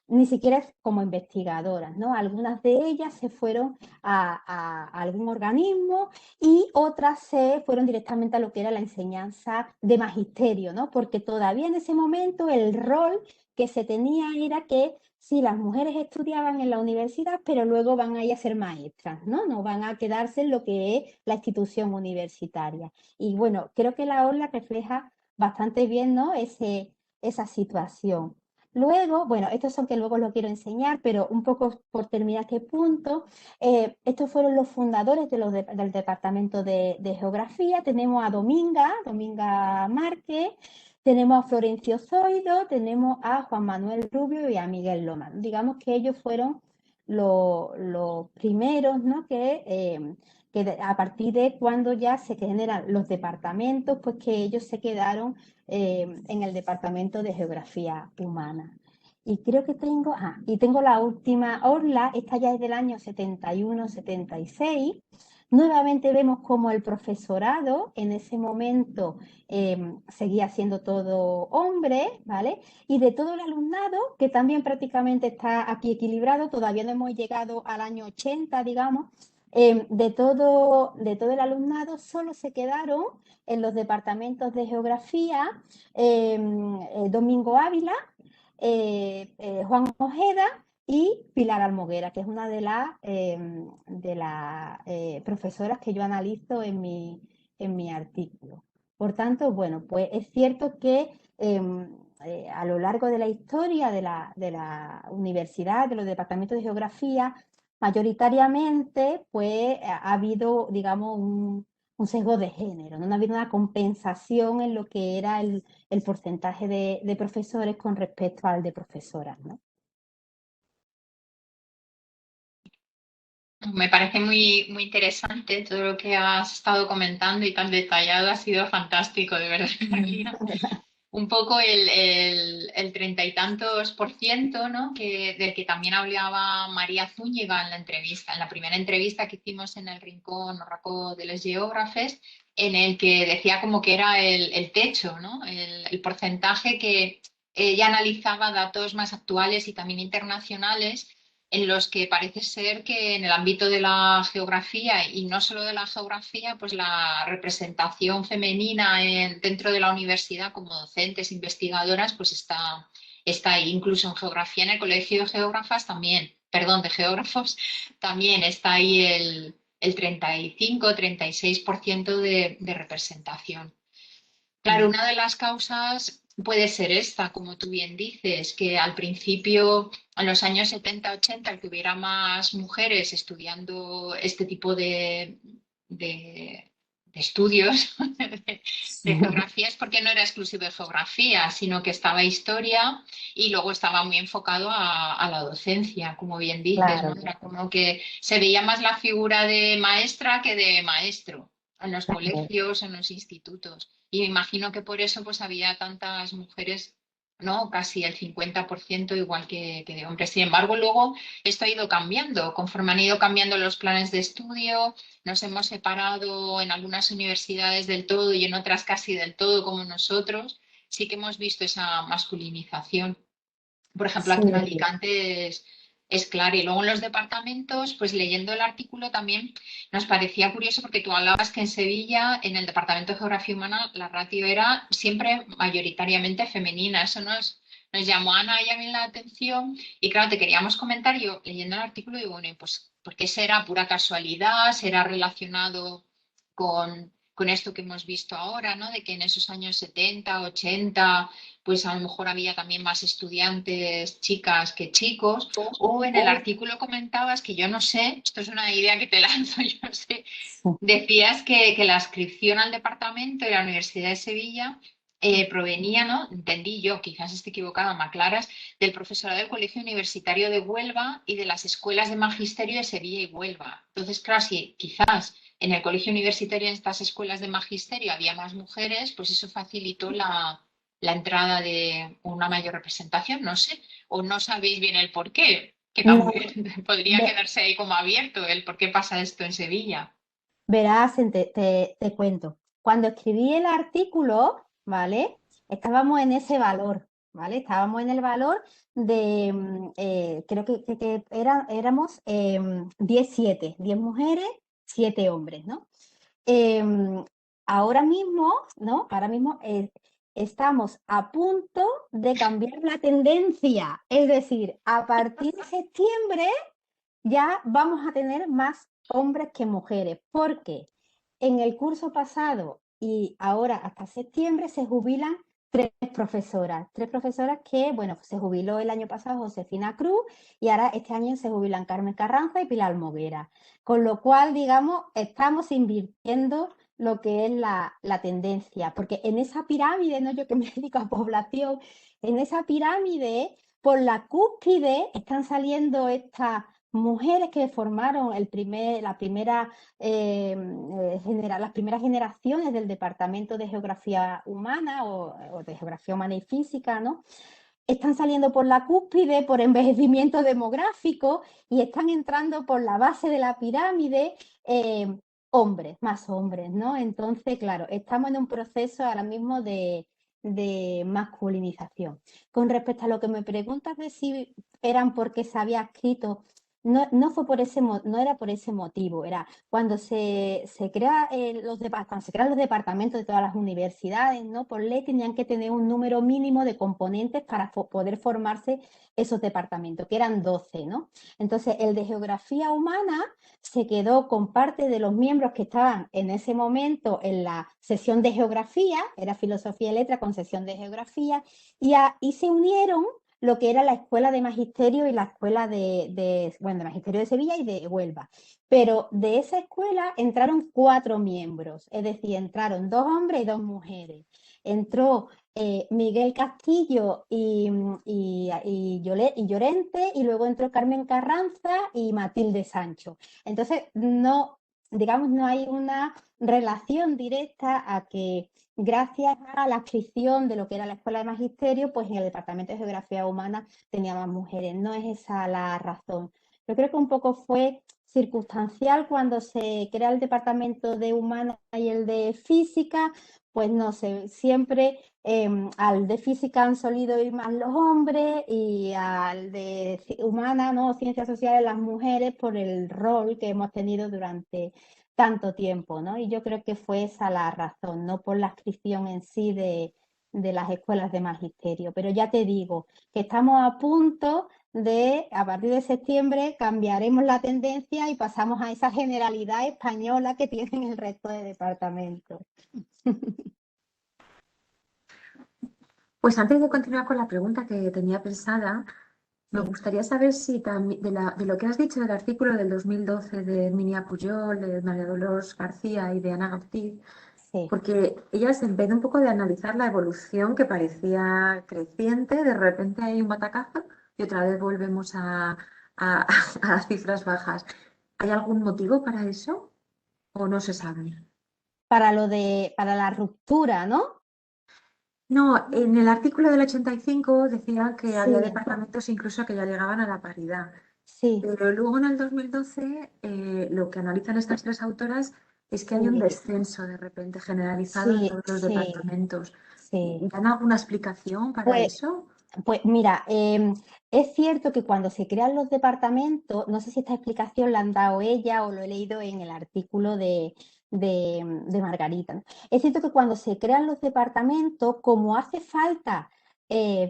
ni siquiera como investigadoras, ¿no? Algunas de ellas se fueron a algún organismo y otras se fueron directamente a lo que era la enseñanza de magisterio, ¿no? Porque todavía en ese momento el rol que se tenía era que sí, las mujeres estudiaban en la universidad, pero luego van a ir a ser maestras, ¿no? No van a quedarse en lo que es la institución universitaria. Y bueno, creo que la orla refleja bastante bien, ¿no? Esa situación. Luego, bueno, estos son que luego lo quiero enseñar, pero un poco por terminar este punto, estos fueron los fundadores del Departamento de Geografía. Tenemos a Dominga Márquez, tenemos a Florencio Zoido, tenemos a Juan Manuel Rubio y a Miguel Loma. Digamos que ellos fueron los primeros, ¿no?, que a partir de cuando ya se generan los departamentos, pues que ellos se quedaron en el Departamento de Geografía Humana. Y creo que tengo la última orla, esta ya es del año 71-76. Nuevamente vemos como el profesorado en ese momento seguía siendo todo hombre, ¿vale? Y de todo el alumnado, que también prácticamente está aquí equilibrado, todavía no hemos llegado al año 80, digamos, de todo el alumnado solo se quedaron en los departamentos de geografía Domingo Ávila, Juan Ojeda y Pilar Almoguera, que es una de las profesoras que yo analizo en mi artículo. Por tanto, bueno, pues es cierto que a lo largo de la historia de la universidad, de los departamentos de geografía, mayoritariamente pues ha habido, digamos, un sesgo de género, ¿no? No ha habido una compensación en lo que era el porcentaje de profesores con respecto al de profesoras, ¿no? Me parece muy, muy interesante todo lo que has estado comentando y tan detallado. Ha sido fantástico, de verdad, Carolina. Un poco el treinta y tantos por ciento, ¿no? Del que también hablaba María Zúñiga en la entrevista, en la primera entrevista que hicimos en el Rincón Raco de los Geógrafes, en el que decía como que era el techo, ¿no? El porcentaje que ella analizaba datos más actuales y también internacionales en los que parece ser que en el ámbito de la geografía y no solo de la geografía, pues la representación femenina dentro de la universidad como docentes, investigadoras, pues está ahí. Incluso en geografía, en el Colegio de Geógrafas también, perdón, de geógrafos, también está ahí el 35-36% de representación. Claro, una de las causas puede ser esta, como tú bien dices, que al principio, en los años 70-80, el que hubiera más mujeres estudiando este tipo de estudios de geografía es porque no era exclusivo de geografía, sino que estaba historia y luego estaba muy enfocado a la docencia, como bien dices, ¿no? Claro, Era como que se veía más la figura de maestra que de maestro en los claro. colegios, en los institutos. Y me imagino que por eso pues había tantas mujeres, ¿no? Casi el 50% igual que de hombres. Sin embargo, luego esto ha ido cambiando. Conforme han ido cambiando los planes de estudio, nos hemos separado en algunas universidades del todo y en otras casi del todo como nosotros. Sí que hemos visto esa masculinización. Por ejemplo, Sí, aquí en Alicante es claro. Y luego en los departamentos, pues leyendo el artículo también nos parecía curioso porque tú hablabas que en Sevilla, en el Departamento de Geografía Humana, la ratio era siempre mayoritariamente femenina. Eso nos llamó a Ana y a mí la atención. Y claro, te queríamos comentar, yo leyendo el artículo digo, bueno, pues, ¿por qué será pura casualidad? ¿Será relacionado con esto que hemos visto ahora, ¿no? De que en esos años 70, 80 pues a lo mejor había también más estudiantes chicas que chicos, o en el artículo comentabas que yo no sé, esto es una idea que te lanzo, yo no sé, decías que la inscripción al departamento de la Universidad de Sevilla provenía, ¿no? Entendí yo, quizás esté equivocada, me aclaras, del profesorado del Colegio Universitario de Huelva y de las escuelas de magisterio de Sevilla y Huelva. Entonces, claro, si quizás en el Colegio Universitario, en estas escuelas de magisterio, había más mujeres, pues eso facilitó la entrada de una mayor representación, no sé, o no sabéis bien el por qué, que no, también podría quedarse ahí como abierto el por qué pasa esto en Sevilla. verás, te cuento. Cuando escribí el artículo, ¿vale? Estábamos en ese valor, ¿vale? Estábamos en el valor de, creo que éramos 10 mujeres, 7 hombres, ¿no? Em, ahora mismo, ¿no? Ahora mismo estamos a punto de cambiar la tendencia. Es decir, a partir de septiembre ya vamos a tener más hombres que mujeres, porque en el curso pasado y ahora hasta septiembre se jubilan tres profesoras que, bueno, se jubiló el año pasado Josefina Cruz y ahora este año se jubilan Carmen Carranza y Pilar Moguera, con lo cual, digamos, estamos invirtiendo lo que es la tendencia, porque en esa pirámide, no yo que me dedico a población, en esa pirámide, por la cúspide están saliendo estas mujeres que formaron las primeras generaciones del Departamento de Geografía Humana o de Geografía Humana y Física, ¿no? Están saliendo por la cúspide, por envejecimiento demográfico y están entrando por la base de la pirámide hombres, más hombres, ¿no? Entonces, claro, estamos en un proceso ahora mismo de masculinización. Con respecto a lo que me preguntas de si eran porque se había escrito no fue por no era por ese motivo, era cuando se crea, cuando se crean los departamentos de todas las universidades, ¿no? Por ley tenían que tener un número mínimo de componentes para poder formarse esos departamentos, que eran 12, ¿no? Entonces, el de geografía humana se quedó con parte de los miembros que estaban en ese momento en la sesión de geografía, era filosofía y letra con sesión de geografía, y se unieron lo que era la Escuela de Magisterio y la Escuela bueno, de Magisterio de Sevilla y de Huelva. Pero de esa escuela entraron 4 miembros, es decir, entraron 2 hombres y 2 mujeres. Entró Miguel Castillo y Llorente, y luego entró Carmen Carranza y Matilde Sancho. Entonces, no, digamos, no hay una relación directa a que gracias a la adscripción de lo que era la Escuela de Magisterio, pues en el Departamento de Geografía Humana tenía más mujeres. No es esa la razón. Yo creo que un poco fue circunstancial cuando se crea el Departamento de Humana y el de Física, pues no sé, siempre al de Física han solido ir más los hombres y al de Humana, ¿no? Ciencias sociales, las mujeres, por el rol que hemos tenido durante tanto tiempo, ¿no? Y yo creo que fue esa la razón, no por la adscripción en sí de las escuelas de magisterio. Pero ya te digo que estamos a punto a partir de septiembre, cambiaremos la tendencia y pasamos a esa generalidad española que tienen el resto de departamentos. Pues antes de continuar con la pregunta que tenía pensada, me Sí, gustaría saber si también de lo que has dicho del artículo del 2012 de Herminia Pujol, de María Dolores García y de Ana Ortiz, sí. porque ellas, en vez de un poco de analizar la evolución que parecía creciente, de repente hay un batacazo y otra vez volvemos a, a las cifras bajas. ¿Hay algún motivo para eso o no se sabe? Para la ruptura, ¿no? No, en el artículo del 85 decía que había Sí, departamentos incluso que ya llegaban a la paridad. sí, Pero luego en el 2012 lo que analizan estas tres autoras es que hay un sí, descenso de repente generalizado en sí, todos los sí, departamentos. sí. ¿Dan alguna explicación para Pues eso? Pues mira, es cierto que cuando se crean los departamentos, no sé si esta explicación la han dado ella o lo he leído en el artículo de Margarita, ¿no? Es cierto que cuando se crean los departamentos, como hace falta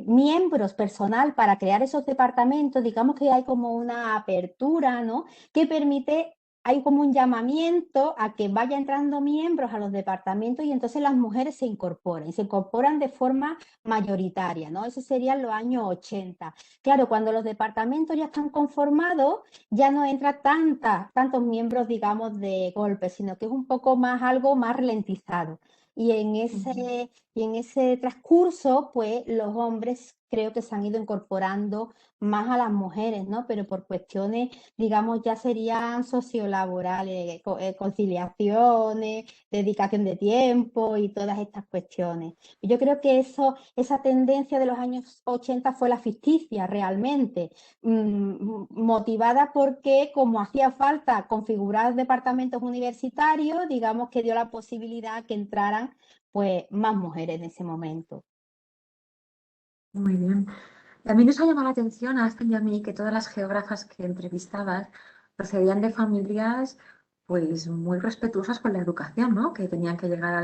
miembros personal para crear esos departamentos, digamos que hay como una apertura, ¿no? Que permite, hay como un llamamiento a que vaya entrando miembros a los departamentos y entonces las mujeres y se incorporan de forma mayoritaria, ¿no? Eso serían los años 80. Claro, cuando los departamentos ya están conformados, ya no entra tantos miembros, digamos, de golpe, sino que es un poco más algo más ralentizado. Ujú. Y en ese transcurso, pues los hombres creo que se han ido incorporando más a las mujeres, ¿no? Pero por cuestiones, digamos, ya serían sociolaborales, conciliaciones, dedicación de tiempo y todas estas cuestiones. Yo creo que esa tendencia de los años 80 fue la ficticia realmente, motivada porque como hacía falta configurar departamentos universitarios, digamos que dio la posibilidad que entraran pues más mujeres en ese momento. Muy bien. A mí nos ha llamado la atención a Aspen y a mí que todas las geógrafas que entrevistabas procedían de familias pues muy respetuosas con la educación, ¿no? Que tenían que llegar a a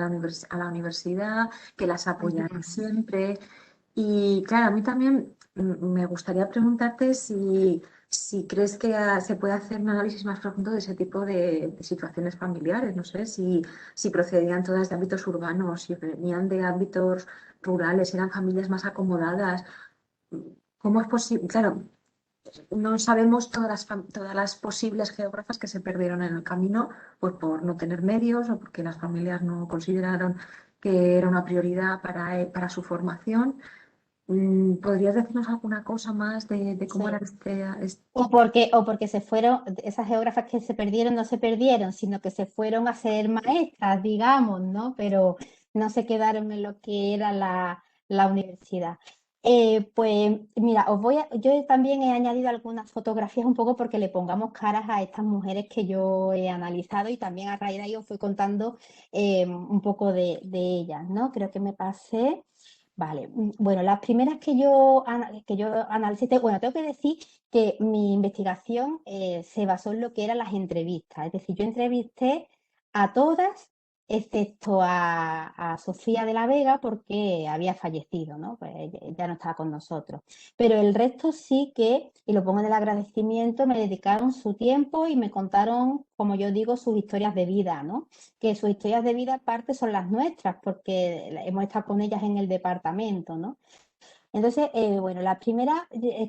la universidad, que las apoyaron siempre. Y claro, a mí también me gustaría preguntarte si crees que se puede hacer un análisis más profundo de ese tipo de situaciones familiares. No sé si procedían todas de ámbitos urbanos, si venían de ámbitos rurales, eran familias más acomodadas. ¿Cómo es posible? Claro, no sabemos todas las posibles geógrafas que se perdieron en el camino, pues por no tener medios o porque las familias no consideraron que era una prioridad para su formación. ¿Podrías decirnos alguna cosa más de cómo era Sí. este? O porque se fueron, esas geógrafas que se perdieron no se perdieron, sino que se fueron a ser maestras, digamos, ¿no? Pero no se quedaron en lo que era la universidad. Pues mira, yo también he añadido algunas fotografías un poco porque le pongamos caras a estas mujeres que yo he analizado y también a raíz de ahí os fui contando un poco de ellas, ¿no? Creo que me pasé. Vale, bueno, las primeras que yo analicé, bueno, tengo que decir que mi investigación se basó en lo que eran las entrevistas, es decir, yo entrevisté a todas, excepto a Sofía de la Vega, porque había fallecido, ¿no? Pues ya no estaba con nosotros. Pero el resto sí que, y lo pongo en el agradecimiento, me dedicaron su tiempo y me contaron, como yo digo, sus historias de vida, ¿no? Que sus historias de vida aparte son las nuestras, porque hemos estado con ellas en el departamento, ¿no? Entonces, bueno, las primeras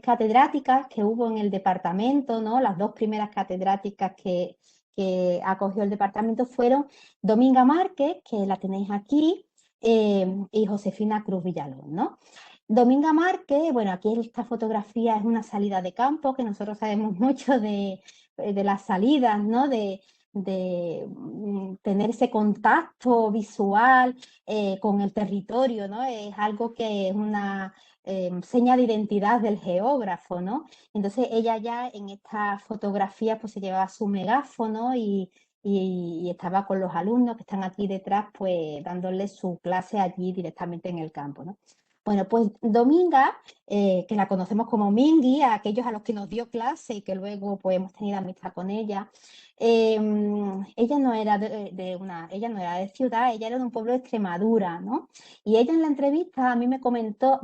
catedráticas que hubo en el departamento, ¿no? Las dos primeras catedráticas que acogió el departamento fueron Dominga Márquez, que la tenéis aquí, y Josefina Cruz Villalón, ¿no? Dominga Márquez, bueno, aquí esta fotografía es una salida de campo, que nosotros sabemos mucho de las salidas, ¿no? De tener ese contacto visual con el territorio, ¿no? Es algo que es una seña de identidad del geógrafo, ¿no? Entonces ella ya en esta fotografía pues se llevaba su megáfono y estaba con los alumnos que están aquí detrás pues dándoles su clase allí directamente en el campo, ¿no? Bueno, pues Dominga, que la conocemos como Mingy, a aquellos a los que nos dio clase y que luego pues hemos tenido amistad con ella, ella no era ella no era de ciudad, ella era de un pueblo de Extremadura, ¿no? Y ella en la entrevista a mí me comentó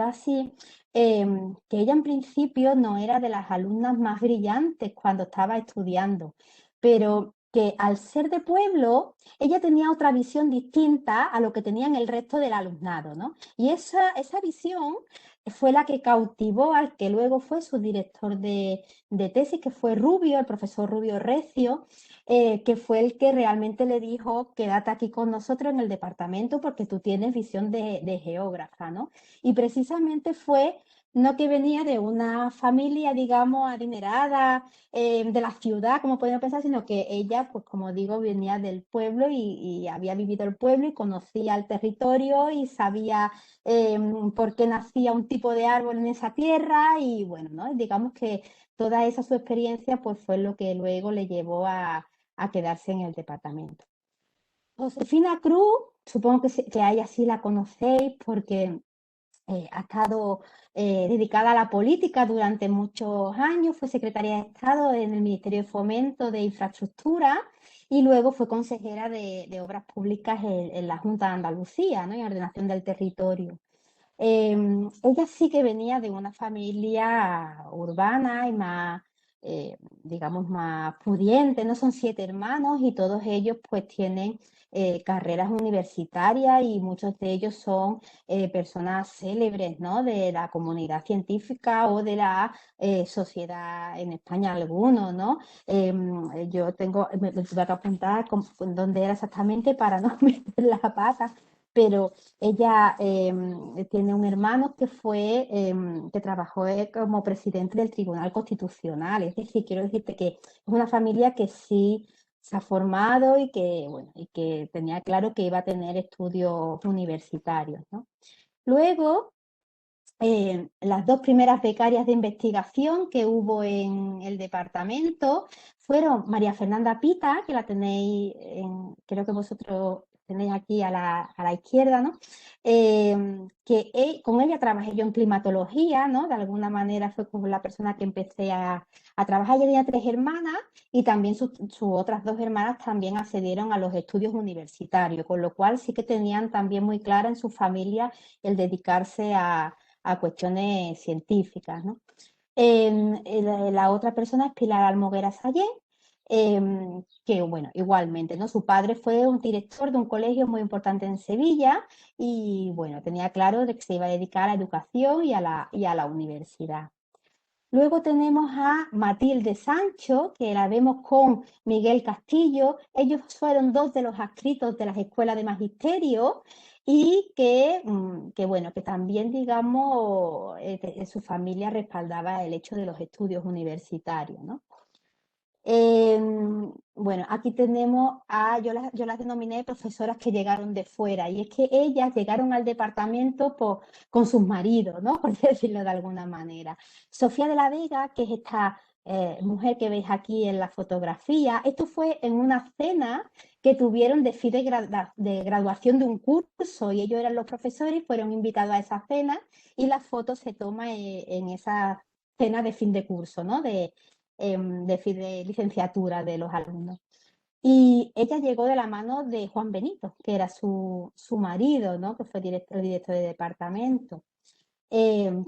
así, que ella en principio no era de las alumnas más brillantes cuando estaba estudiando, pero que al ser de pueblo, ella tenía otra visión distinta a lo que tenían el resto del alumnado, ¿no? Y esa visión fue la que cautivó al que luego fue su director de tesis, que fue Rubio, el profesor Rubio Recio, que fue el que realmente le dijo, quédate aquí con nosotros en el departamento porque tú tienes visión de geógrafa, ¿no? Y precisamente fue, no que venía de una familia, digamos, adinerada, de la ciudad, como podemos pensar, sino que ella, pues como digo, venía del pueblo y había vivido el pueblo y conocía el territorio y sabía por qué nacía un tipo de árbol en esa tierra y bueno, ¿no? Digamos que toda esa su experiencia pues fue lo que luego le llevó a quedarse en el departamento. Josefina Cruz, supongo que a ella sí la conocéis porque ha estado dedicada a la política durante muchos años, fue secretaria de Estado en el Ministerio de Fomento de Infraestructura y luego fue consejera de Obras Públicas en la Junta de Andalucía, ¿no? En ordenación del territorio. Ella sí que venía de una familia urbana y más, digamos, más pudiente, ¿no? Son 7 hermanos y todos ellos pues tienen carreras universitarias y muchos de ellos son personas célebres, ¿no? De la comunidad científica o de la sociedad en España, algunos, ¿no? Yo me tuve que apuntar con dónde era exactamente para no meter la pata, pero ella tiene un hermano que trabajó como presidente del Tribunal Constitucional. Es decir, quiero decirte que es una familia que sí se ha formado y que, bueno, y que tenía claro que iba a tener estudios universitarios, ¿no? Luego, las dos primeras becarias de investigación que hubo en el departamento fueron María Fernanda Pita, que la tenéis, creo que vosotros tenéis aquí a la izquierda, ¿no? Con ella trabajé yo en climatología, ¿no? De alguna manera fue como la persona que empecé a trabajar. Ella tenía 3 hermanas y también sus otras 2 hermanas también accedieron a los estudios universitarios, con lo cual sí que tenían también muy clara en su familia el dedicarse a cuestiones científicas, ¿no? La otra persona es Pilar Almoguera Sallé, que bueno, igualmente, ¿no? Su padre fue un director de un colegio muy importante en Sevilla y bueno, tenía claro de que se iba a dedicar a la educación y a la universidad. Luego tenemos a Matilde Sancho, que la vemos con Miguel Castillo. Ellos fueron dos de los adscritos de las escuelas de magisterio y que bueno, que también, digamos, su familia respaldaba el hecho de los estudios universitarios, ¿no? Bueno, aquí tenemos yo las denominé profesoras que llegaron de fuera, y es que ellas llegaron al departamento con sus maridos, ¿no? Por decirlo de alguna manera. Sofía de la Vega, que es esta mujer que veis aquí en la fotografía. Esto fue en una cena que tuvieron de fin de graduación de un curso y ellos eran los profesores y fueron invitados a esa cena y la foto se toma en esa cena de fin de curso, ¿no? De fin de licenciatura de los alumnos. Y ella llegó de la mano de Juan Benito, que era su marido, ¿no? Que fue el director de departamento.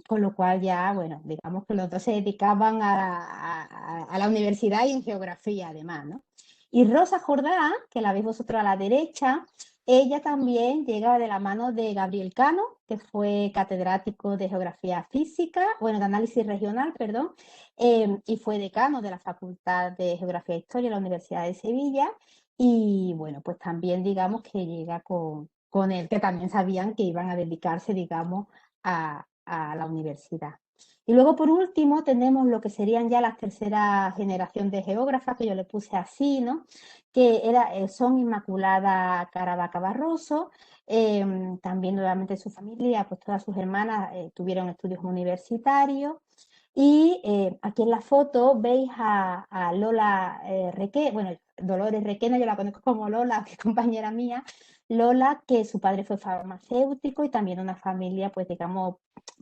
Con lo cual ya, bueno, digamos que los dos se dedicaban a la universidad y en geografía además, ¿no? Y Rosa Jordá, que la veis vosotros a la derecha, ella también llega de la mano de Gabriel Cano, que fue catedrático de geografía física, bueno, de análisis regional, perdón, y fue decano de la Facultad de Geografía e Historia de la Universidad de Sevilla. Y bueno, pues también digamos que llega con él, que también sabían que iban a dedicarse, digamos, a la universidad. Y luego, por último, tenemos lo que serían ya la tercera generación de geógrafas, que yo le puse así, ¿no? Son Inmaculada Caravaca Barroso, también nuevamente su familia, pues todas sus hermanas tuvieron estudios universitarios. Y aquí en la foto veis a Lola Requena, bueno, Dolores Requena, yo la conozco como Lola, que es compañera mía, Lola, que su padre fue farmacéutico y también una familia, pues digamos,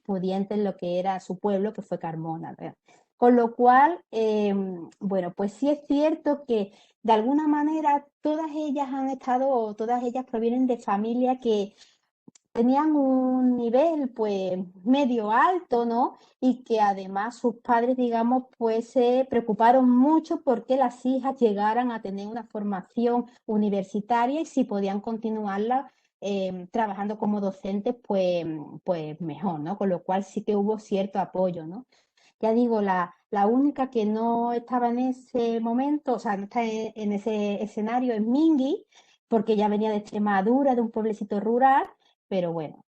pudiente en lo que era su pueblo, que fue Carmona, ¿verdad? Con lo cual, bueno, pues sí es cierto que de alguna manera todas ellas han estado, o todas ellas provienen de familias que tenían un nivel pues medio alto, ¿no? Y que además sus padres, digamos, pues se preocuparon mucho porque las hijas llegaran a tener una formación universitaria y si podían continuarla trabajando como docentes, pues mejor, ¿no? Con lo cual sí que hubo cierto apoyo, ¿no? Ya digo, la única que no estaba en ese momento, o sea, no está en ese escenario es Mingy, porque ya venía de Extremadura, de un pueblecito rural, pero bueno,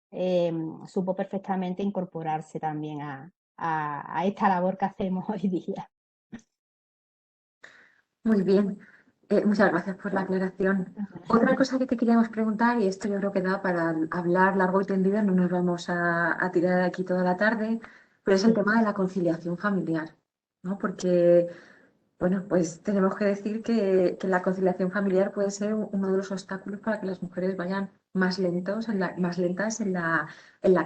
supo perfectamente incorporarse también a esta labor que hacemos hoy día. Muy bien, muchas gracias por la aclaración. Otra cosa que te queríamos preguntar, y esto yo creo que da para hablar largo y tendido, no nos vamos a tirar de aquí toda la tarde, pero es el Sí, tema de la conciliación familiar, ¿no? Porque, bueno, pues tenemos que decir que la conciliación familiar puede ser uno de los obstáculos para que las mujeres vayan más lentos, más lentas en la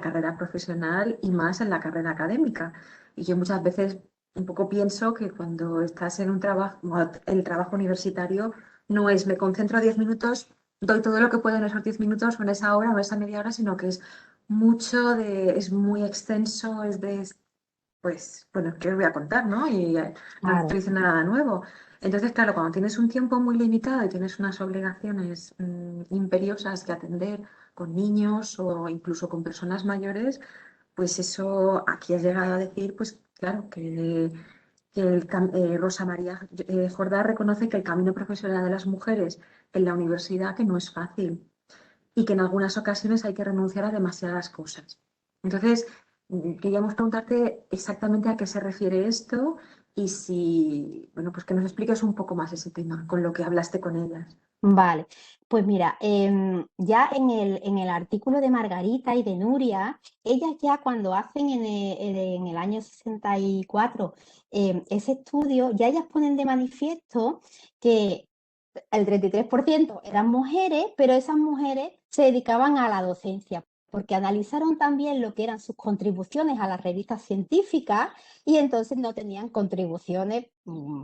carrera profesional y más en la carrera académica. Y yo muchas veces un poco pienso que cuando estás en un trabajo, el trabajo universitario no es me concentro 10 minutos, doy todo lo que puedo en esos 10 minutos o en esa hora o en esa media hora, sino que es es muy extenso, pues, bueno, ¿qué os voy a contar, no? Y no os estoy claro. diciendo nada nuevo. Entonces, claro, cuando tienes un tiempo muy limitado y tienes unas obligaciones imperiosas que atender con niños o incluso con personas mayores, pues eso aquí has llegado a decir, pues claro, que Rosa María Jordá reconoce que el camino profesional de las mujeres en la universidad que no es fácil y que en algunas ocasiones hay que renunciar a demasiadas cosas. Entonces, queríamos preguntarte exactamente a qué se refiere esto y si, bueno, pues que nos expliques un poco más ese tema con lo que hablaste con ellas. Vale, pues mira, ya en el artículo de Margarita y de Nuria, ellas ya cuando hacen en el año 64 ese estudio, ya ellas ponen de manifiesto que el 33% eran mujeres, pero esas mujeres se dedicaban a la docencia, porque analizaron también lo que eran sus contribuciones a las revistas científicas y entonces no tenían contribuciones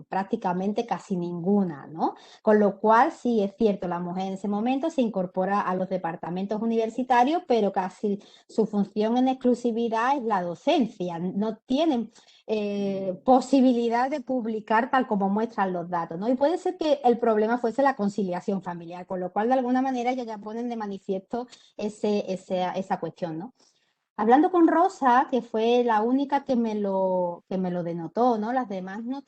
prácticamente casi ninguna, ¿no? Con lo cual, sí es cierto, la mujer en ese momento se incorpora a los departamentos universitarios, pero casi su función en exclusividad es la docencia. No tienen posibilidad de publicar tal como muestran los datos, ¿no? Y puede ser que el problema fuese la conciliación familiar, con lo cual de alguna manera ellos ya ponen de manifiesto esa cuestión, ¿no? Hablando con Rosa, que fue la única que me lo denotó, ¿no? Las demás no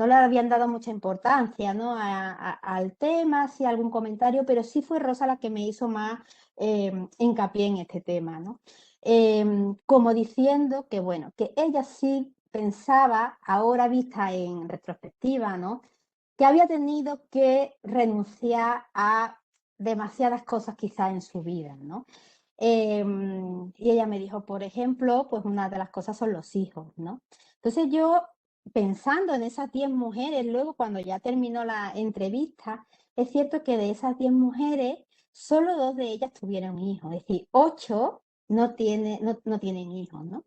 le habían dado mucha importancia, ¿no? Al tema, sí, algún comentario, pero sí fue Rosa la que me hizo más hincapié en este tema, ¿no? Como diciendo que, bueno, que ella sí pensaba, ahora vista en retrospectiva, ¿no? Que había tenido que renunciar a demasiadas cosas quizás en su vida, ¿no? Y ella me dijo, por ejemplo, pues una de las cosas son los hijos, ¿no? Entonces yo, pensando en esas 10 mujeres, luego cuando ya terminó la entrevista, es cierto que de esas 10 mujeres, solo 2 de ellas tuvieron hijos, es decir, 8 no tienen hijos, ¿no?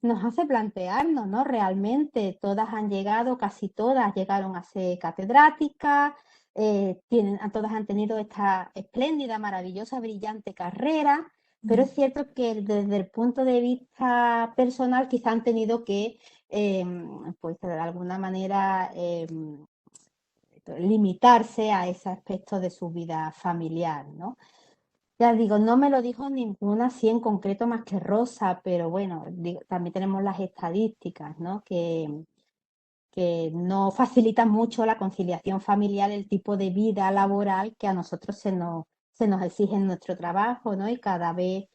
Nos hace plantearnos, ¿no? Realmente todas han llegado, casi todas llegaron a ser catedráticas, todas han tenido esta espléndida, maravillosa, brillante carrera, pero es cierto que desde el punto de vista personal quizá han tenido que, pues de alguna manera, limitarse a ese aspecto de su vida familiar, ¿no? Ya digo, no me lo dijo ninguna así en concreto más que Rosa, pero bueno, también tenemos las estadísticas, ¿no? Que no facilitan mucho la conciliación familiar, el tipo de vida laboral que a nosotros se nos exige en nuestro trabajo, ¿no? Y cada vez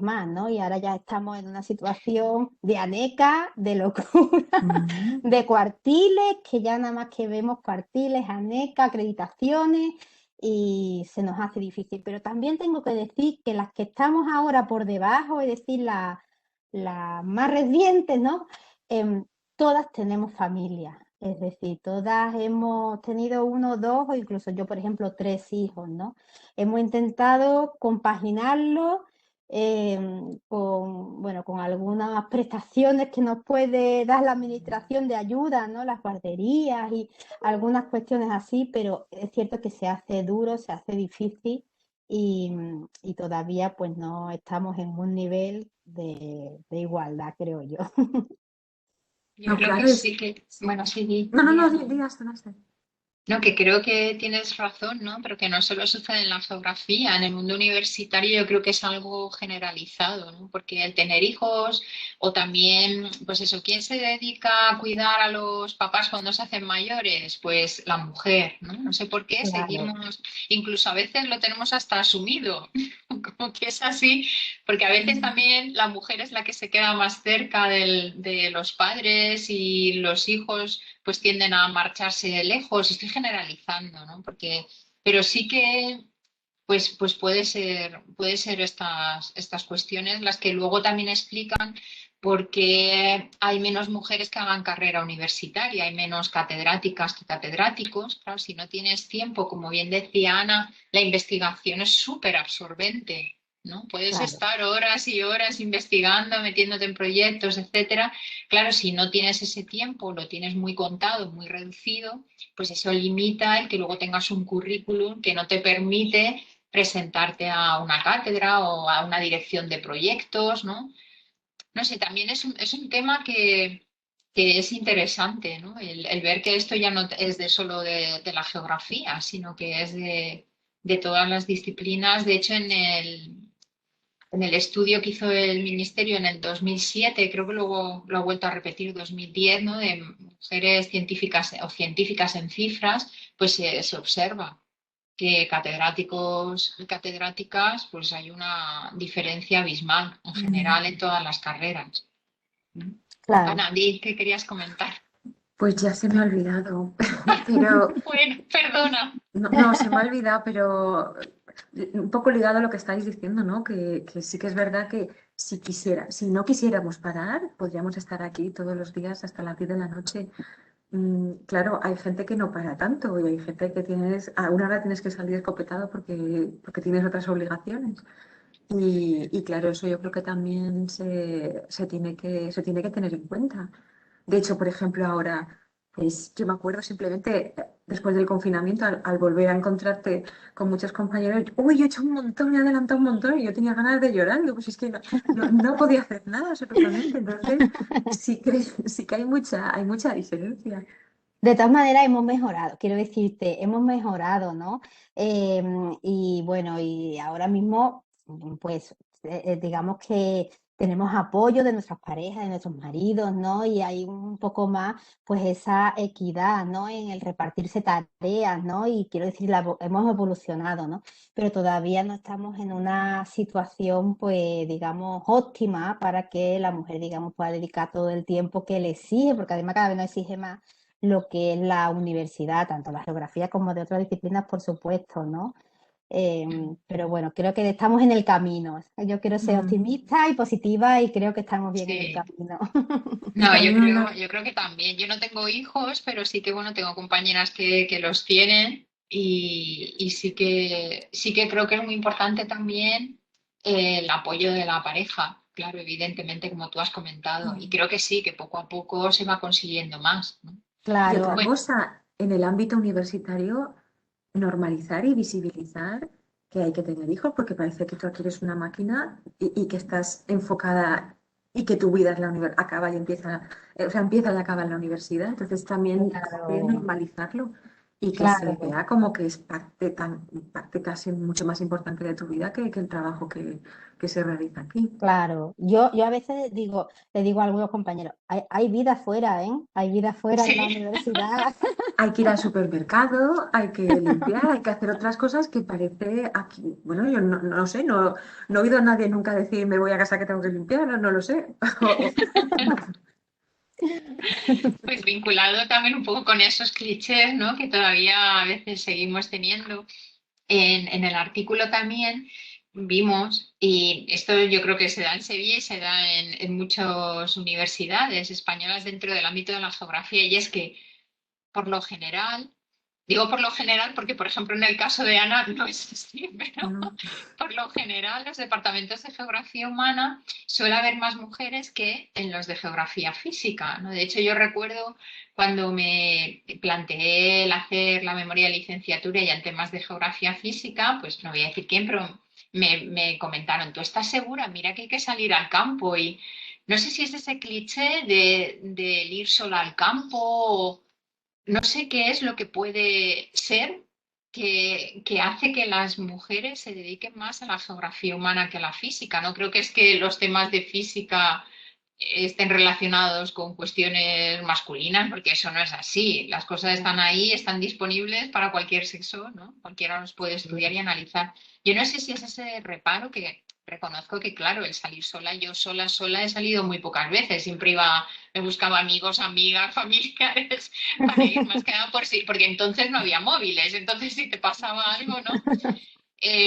más, ¿no? Y ahora ya estamos en una situación de aneca, de locura, Mm. de cuartiles, que ya nada más que vemos cuartiles, aneca, acreditaciones y se nos hace difícil. Pero también tengo que decir que las que estamos ahora por debajo, es decir, las más recientes, ¿no? Em, Todas tenemos familia, es decir, todas hemos tenido uno, dos o incluso yo, por ejemplo, 3 hijos, ¿no? Hemos intentado compaginarlo bueno, con algunas prestaciones que nos puede dar la administración de ayuda, ¿no? Las guarderías y algunas cuestiones así, pero es cierto que se hace duro, se hace difícil y todavía pues no estamos en un nivel de igualdad, creo yo. Yo No, creo que claro, sí que, bueno, sí, No, no, no, Ana. digas tú, no sé. No, que creo que tienes razón, ¿no? Pero que no solo sucede en la geografía, en el mundo universitario yo creo que es algo generalizado, ¿no? Porque el tener hijos o también, pues eso, ¿quién se dedica a cuidar a los papás cuando se hacen mayores? Pues la mujer, ¿no? No sé por qué Claro, seguimos, incluso a veces lo tenemos hasta asumido, como que es así, porque a veces Mm. también la mujer es la que se queda más cerca de los padres y los hijos pues tienden a marcharse lejos. Estoy generalizando, ¿no? Porque, pero sí que pues puede ser estas cuestiones las que luego también explican por qué hay menos mujeres que hagan carrera universitaria, hay menos catedráticas que catedráticos. Claro, si no tienes tiempo, como bien decía Ana, la investigación es súper absorbente, ¿no? Puedes claro. estar horas y horas investigando, metiéndote en proyectos, etcétera. Claro, si no tienes ese tiempo, lo tienes muy contado, muy reducido, pues eso limita el que luego tengas un currículum que no te permite presentarte a una cátedra o a una dirección de proyectos, ¿no? No sé, también es un tema que es interesante, ¿no? El ver que esto ya no es de solo de la geografía, sino que es de todas las disciplinas. De hecho, en el estudio que hizo el Ministerio en el 2007, creo que luego lo ha vuelto a repetir 2010, ¿no? De mujeres científicas o científicas en cifras, pues se observa que catedráticos y catedráticas, pues hay una diferencia abismal en Mm. general en todas las carreras. Claro. Ana, di que querías comentar. Pues ya se me ha olvidado, pero Bueno, perdona. no, no, se me ha olvidado, pero un poco ligado a lo que estáis diciendo, ¿no? Que sí que es verdad que si no quisiéramos parar, podríamos estar aquí todos los días hasta las 10 de la noche. Claro, hay gente que no para tanto y hay gente que a una hora tienes que salir escopetado porque tienes otras obligaciones. Y claro, eso yo creo que también se tiene que tener en cuenta. De hecho, por ejemplo, ahora, pues yo me acuerdo simplemente después del confinamiento, al volver a encontrarte con muchos compañeros, uy, yo he hecho un montón, he adelantado un montón y yo tenía ganas de llorar. Digo, pues es que no podía hacer nada absolutamente. Entonces, sí que hay mucha diferencia. De todas maneras, hemos mejorado, quiero decirte, hemos mejorado, ¿no? Y bueno, y ahora mismo, pues, digamos que tenemos apoyo de nuestras parejas, de nuestros maridos, ¿no? Y hay un poco más, pues, esa equidad, ¿no? En el repartirse tareas, ¿no? Y quiero decir, hemos evolucionado, ¿no? Pero todavía no estamos en una situación, pues, digamos, óptima para que la mujer, digamos, pueda dedicar todo el tiempo que le exige, porque además cada vez nos exige más lo que es la universidad, tanto la geografía como de otras disciplinas, por supuesto, ¿no? Pero bueno, creo que estamos en el camino. Yo quiero ser Mm, optimista y positiva y creo que estamos bien en el Sí. camino. Y No, también una, yo creo que también. Yo no tengo hijos, pero sí que bueno, tengo compañeras que los tienen y sí que creo que es muy importante también el apoyo de la pareja, claro, evidentemente, como tú has comentado. Y creo que sí, que poco a poco se va consiguiendo más, ¿no? y Claro, otra Bueno, cosa, en el ámbito universitario, normalizar y visibilizar que hay que tener hijos, porque parece que tú aquí eres una máquina y que estás enfocada y que tu vida es la acaba y empieza, o sea, empieza y acaba en la universidad. Entonces también como que claro, normalizarlo y que se claro. vea como que es parte casi mucho más importante de tu vida que el trabajo que se realiza aquí. Claro, yo a veces digo, le digo a algunos compañeros, hay vida afuera, ¿eh? Hay vida fuera de la sí. universidad. Hay que ir al supermercado, hay que limpiar, hay que hacer otras cosas que parece aquí. Bueno, yo no sé, no he oído a nadie nunca decir me voy a casa que tengo que limpiar, no lo sé. Pues vinculado también un poco con esos clichés, ¿no? Que todavía a veces seguimos teniendo. En el artículo también vimos, y esto yo creo que se da en Sevilla y se da en muchas universidades españolas dentro del ámbito de la geografía, y es que por lo general, digo por lo general porque, por ejemplo, en el caso de Ana no es así, pero No, por lo general los departamentos de geografía humana suele haber más mujeres que en los de geografía física, ¿no? De hecho, yo recuerdo cuando me planteé el hacer la memoria de licenciatura ya en temas de geografía física, pues no voy a decir quién, pero me comentaron, ¿tú estás segura? Mira que hay que salir al campo y no sé si es ese cliché de ir sola al campo, no sé qué es lo que puede ser que hace que las mujeres se dediquen más a la geografía humana que a la física. No creo que es que los temas de física estén relacionados con cuestiones masculinas, porque eso no es así. Las cosas están ahí, están disponibles para cualquier sexo, ¿no? Cualquiera los puede estudiar y analizar. Yo no sé si es ese reparo que reconozco que, claro, el salir sola, yo sola he salido muy pocas veces, siempre iba, me buscaba amigos, amigas, familiares para ir más que nada por sí, porque entonces no había móviles, entonces si te pasaba algo, ¿no?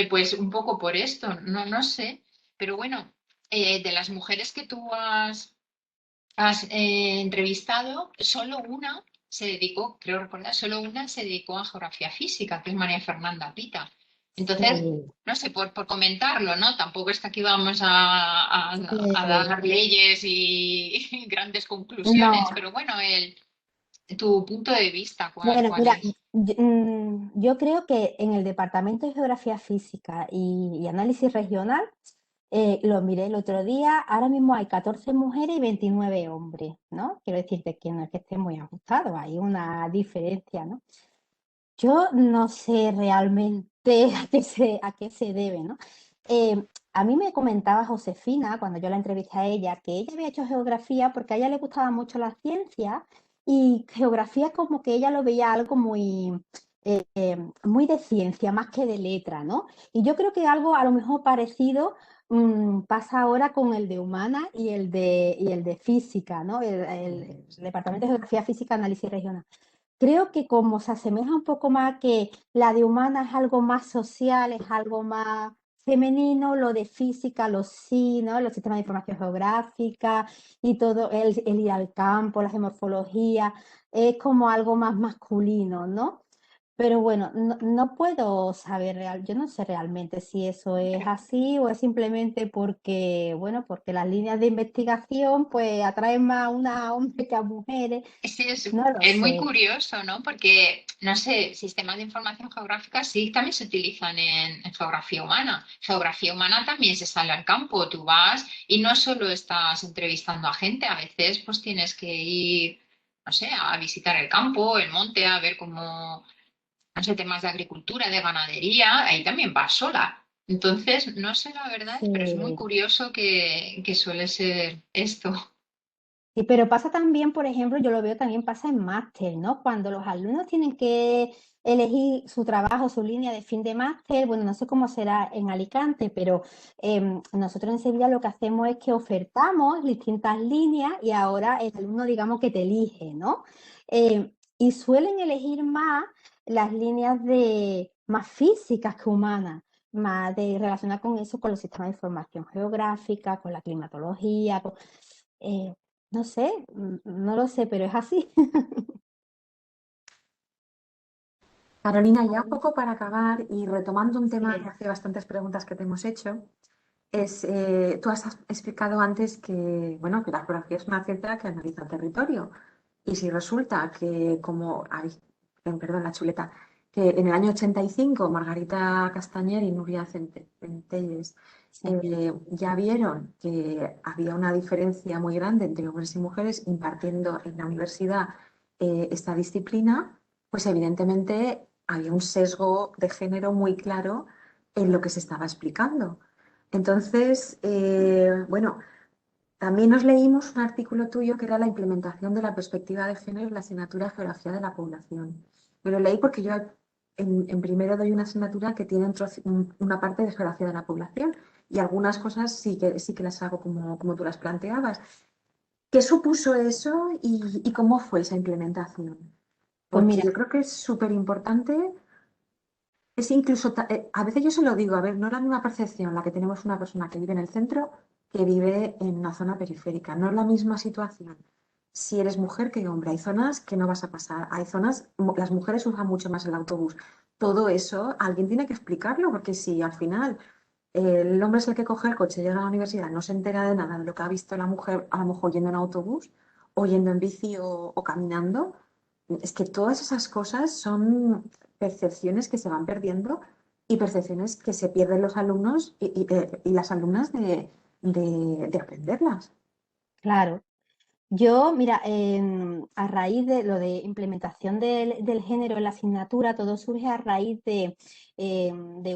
Pues un poco por esto, no sé, pero bueno, de las mujeres que tú has entrevistado, solo una se dedicó, creo recordar, solo una se dedicó a geografía física, que es María Fernanda Pita. Entonces, Sí, no sé, por comentarlo, ¿no? Tampoco es que aquí vamos a sí. dar leyes y grandes conclusiones, No, pero bueno, tu punto de vista, bueno, ¿cuál mira, es? yo creo que en el Departamento de Geografía Física y Análisis Regional, lo miré el otro día, ahora mismo hay 14 mujeres y 29 hombres, ¿no? Quiero decirte que no es que estén muy ajustados, hay una diferencia, ¿no? Yo no sé realmente a qué se debe, ¿no? A mí me comentaba Josefina, cuando yo la entrevisté a ella, que ella había hecho geografía porque a ella le gustaba mucho la ciencia y geografía como que ella lo veía algo muy de ciencia, más que de letra, ¿no? Y yo creo que algo a lo mejor parecido pasa ahora con el de humana y el de física, ¿no? El Departamento de Geografía Física, Análisis Regional. Creo que como se asemeja un poco más que la de humana es algo más social, es algo más femenino, lo de física, lo sí, ¿no? Los sistemas de información geográfica y todo, el ir al campo, la geomorfología, es como algo más masculino, ¿no? Pero bueno, no puedo saber yo no sé realmente si eso es así o es simplemente porque, bueno, porque las líneas de investigación pues atraen más a una hombres que a mujeres, Sí, no lo es muy sé. curioso, ¿no? Porque, no sé, sistemas de información geográfica sí también se utilizan en geografía humana. Geografía humana también se sale al campo, tú vas y no solo estás entrevistando a gente, a veces pues tienes que ir, no sé, a visitar el campo, el monte, a ver cómo, no sé, temas de agricultura, de ganadería, ahí también vas sola. Entonces, no sé la verdad, pero es muy Sí. curioso que suele ser esto. Sí, pero pasa también, por ejemplo, yo lo veo también pasa en máster, ¿no? Cuando los alumnos tienen que elegir su trabajo, su línea de fin de máster, bueno, no sé cómo será en Alicante, pero nosotros en Sevilla lo que hacemos es que ofertamos distintas líneas y ahora el alumno, digamos, que te elige, ¿no? Y suelen elegir más las líneas más físicas que humanas, más de relacionadas con eso, con los sistemas de información geográfica, con la climatología, eh, no sé, no lo sé, pero es así. Carolina, ya un poco para acabar y retomando un tema que Sí, hace bastantes preguntas que te hemos hecho, tú has explicado antes que, bueno, que la geografía es una ciencia que analiza el territorio. Y si resulta que, perdón, la chuleta, que en el año 85 Margarita Castañer y Nuria Centelles sí, ya vieron que había una diferencia muy grande entre hombres y mujeres impartiendo en la universidad esta disciplina, pues evidentemente había un sesgo de género muy claro en lo que se estaba explicando. Entonces, bueno, también nos leímos un artículo tuyo que era la implementación de la perspectiva de género en la asignatura de Geografía de la Población. Me lo leí porque yo en primero doy una asignatura que tiene una parte de Geografía de la Población y algunas cosas sí que las hago como tú las planteabas. ¿Qué supuso eso y cómo fue esa implementación? pues Porque mira, yo creo que es súper importante. Es incluso, a veces yo se lo digo, a ver, no es la misma percepción la que tenemos una persona que vive en el centro que vive en una zona periférica. No es la misma situación si eres mujer que hombre. Hay zonas que no vas a pasar. Hay zonas, las mujeres usan mucho más el autobús. Todo eso alguien tiene que explicarlo, porque si al final el hombre es el que coge el coche, llega a la universidad, no se entera de nada de lo que ha visto la mujer, a lo mejor yendo en autobús, o yendo en bici o caminando, es que todas esas cosas son percepciones que se van perdiendo y percepciones que se pierden los alumnos y las alumnas de aprenderlas. claro. Yo, mira, a raíz de lo de implementación del género en la asignatura, todo surge a raíz de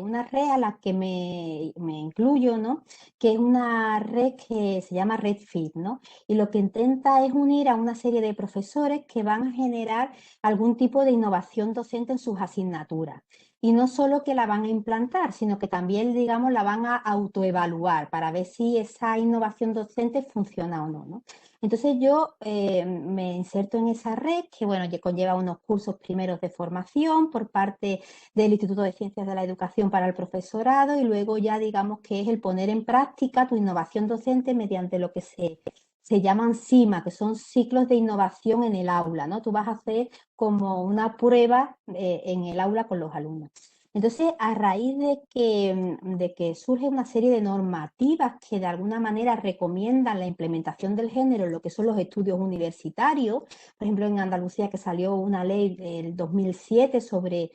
una red a la que me incluyo, ¿no? Que es una red que se llama RedFit, ¿no? Y lo que intenta es unir a una serie de profesores que van a generar algún tipo de innovación docente en sus asignaturas. Y no solo que la van a implantar, sino que también, digamos, la van a autoevaluar para ver si esa innovación docente funciona o no, ¿no? Entonces yo me inserto en esa red que, bueno, conlleva unos cursos primeros de formación por parte del Instituto de Ciencias de la Educación para el profesorado y luego ya digamos que es el poner en práctica tu innovación docente mediante lo que se llaman CIMA, que son ciclos de innovación en el aula, ¿no? Tú vas a hacer como una prueba en el aula con los alumnos. Entonces, a raíz de que surge una serie de normativas que de alguna manera recomiendan la implementación del género en lo que son los estudios universitarios, por ejemplo, en Andalucía que salió una ley del 2007 sobre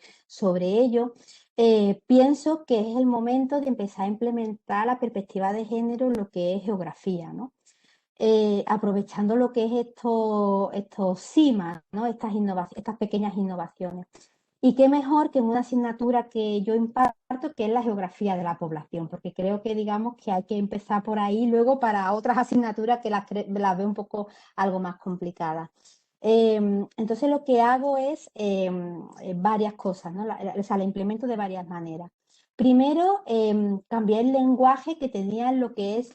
ello, pienso que es el momento de empezar a implementar la perspectiva de género en lo que es geografía, ¿no? Aprovechando lo que es estos CIMA, ¿no? Estas pequeñas innovaciones. Y qué mejor que en una asignatura que yo imparto, que es la geografía de la población, porque creo que digamos que hay que empezar por ahí luego para otras asignaturas que las veo un poco algo más complicadas. Entonces lo que hago es varias cosas, ¿no? O sea, la implemento de varias maneras. Primero, cambié el lenguaje que tenía en lo que es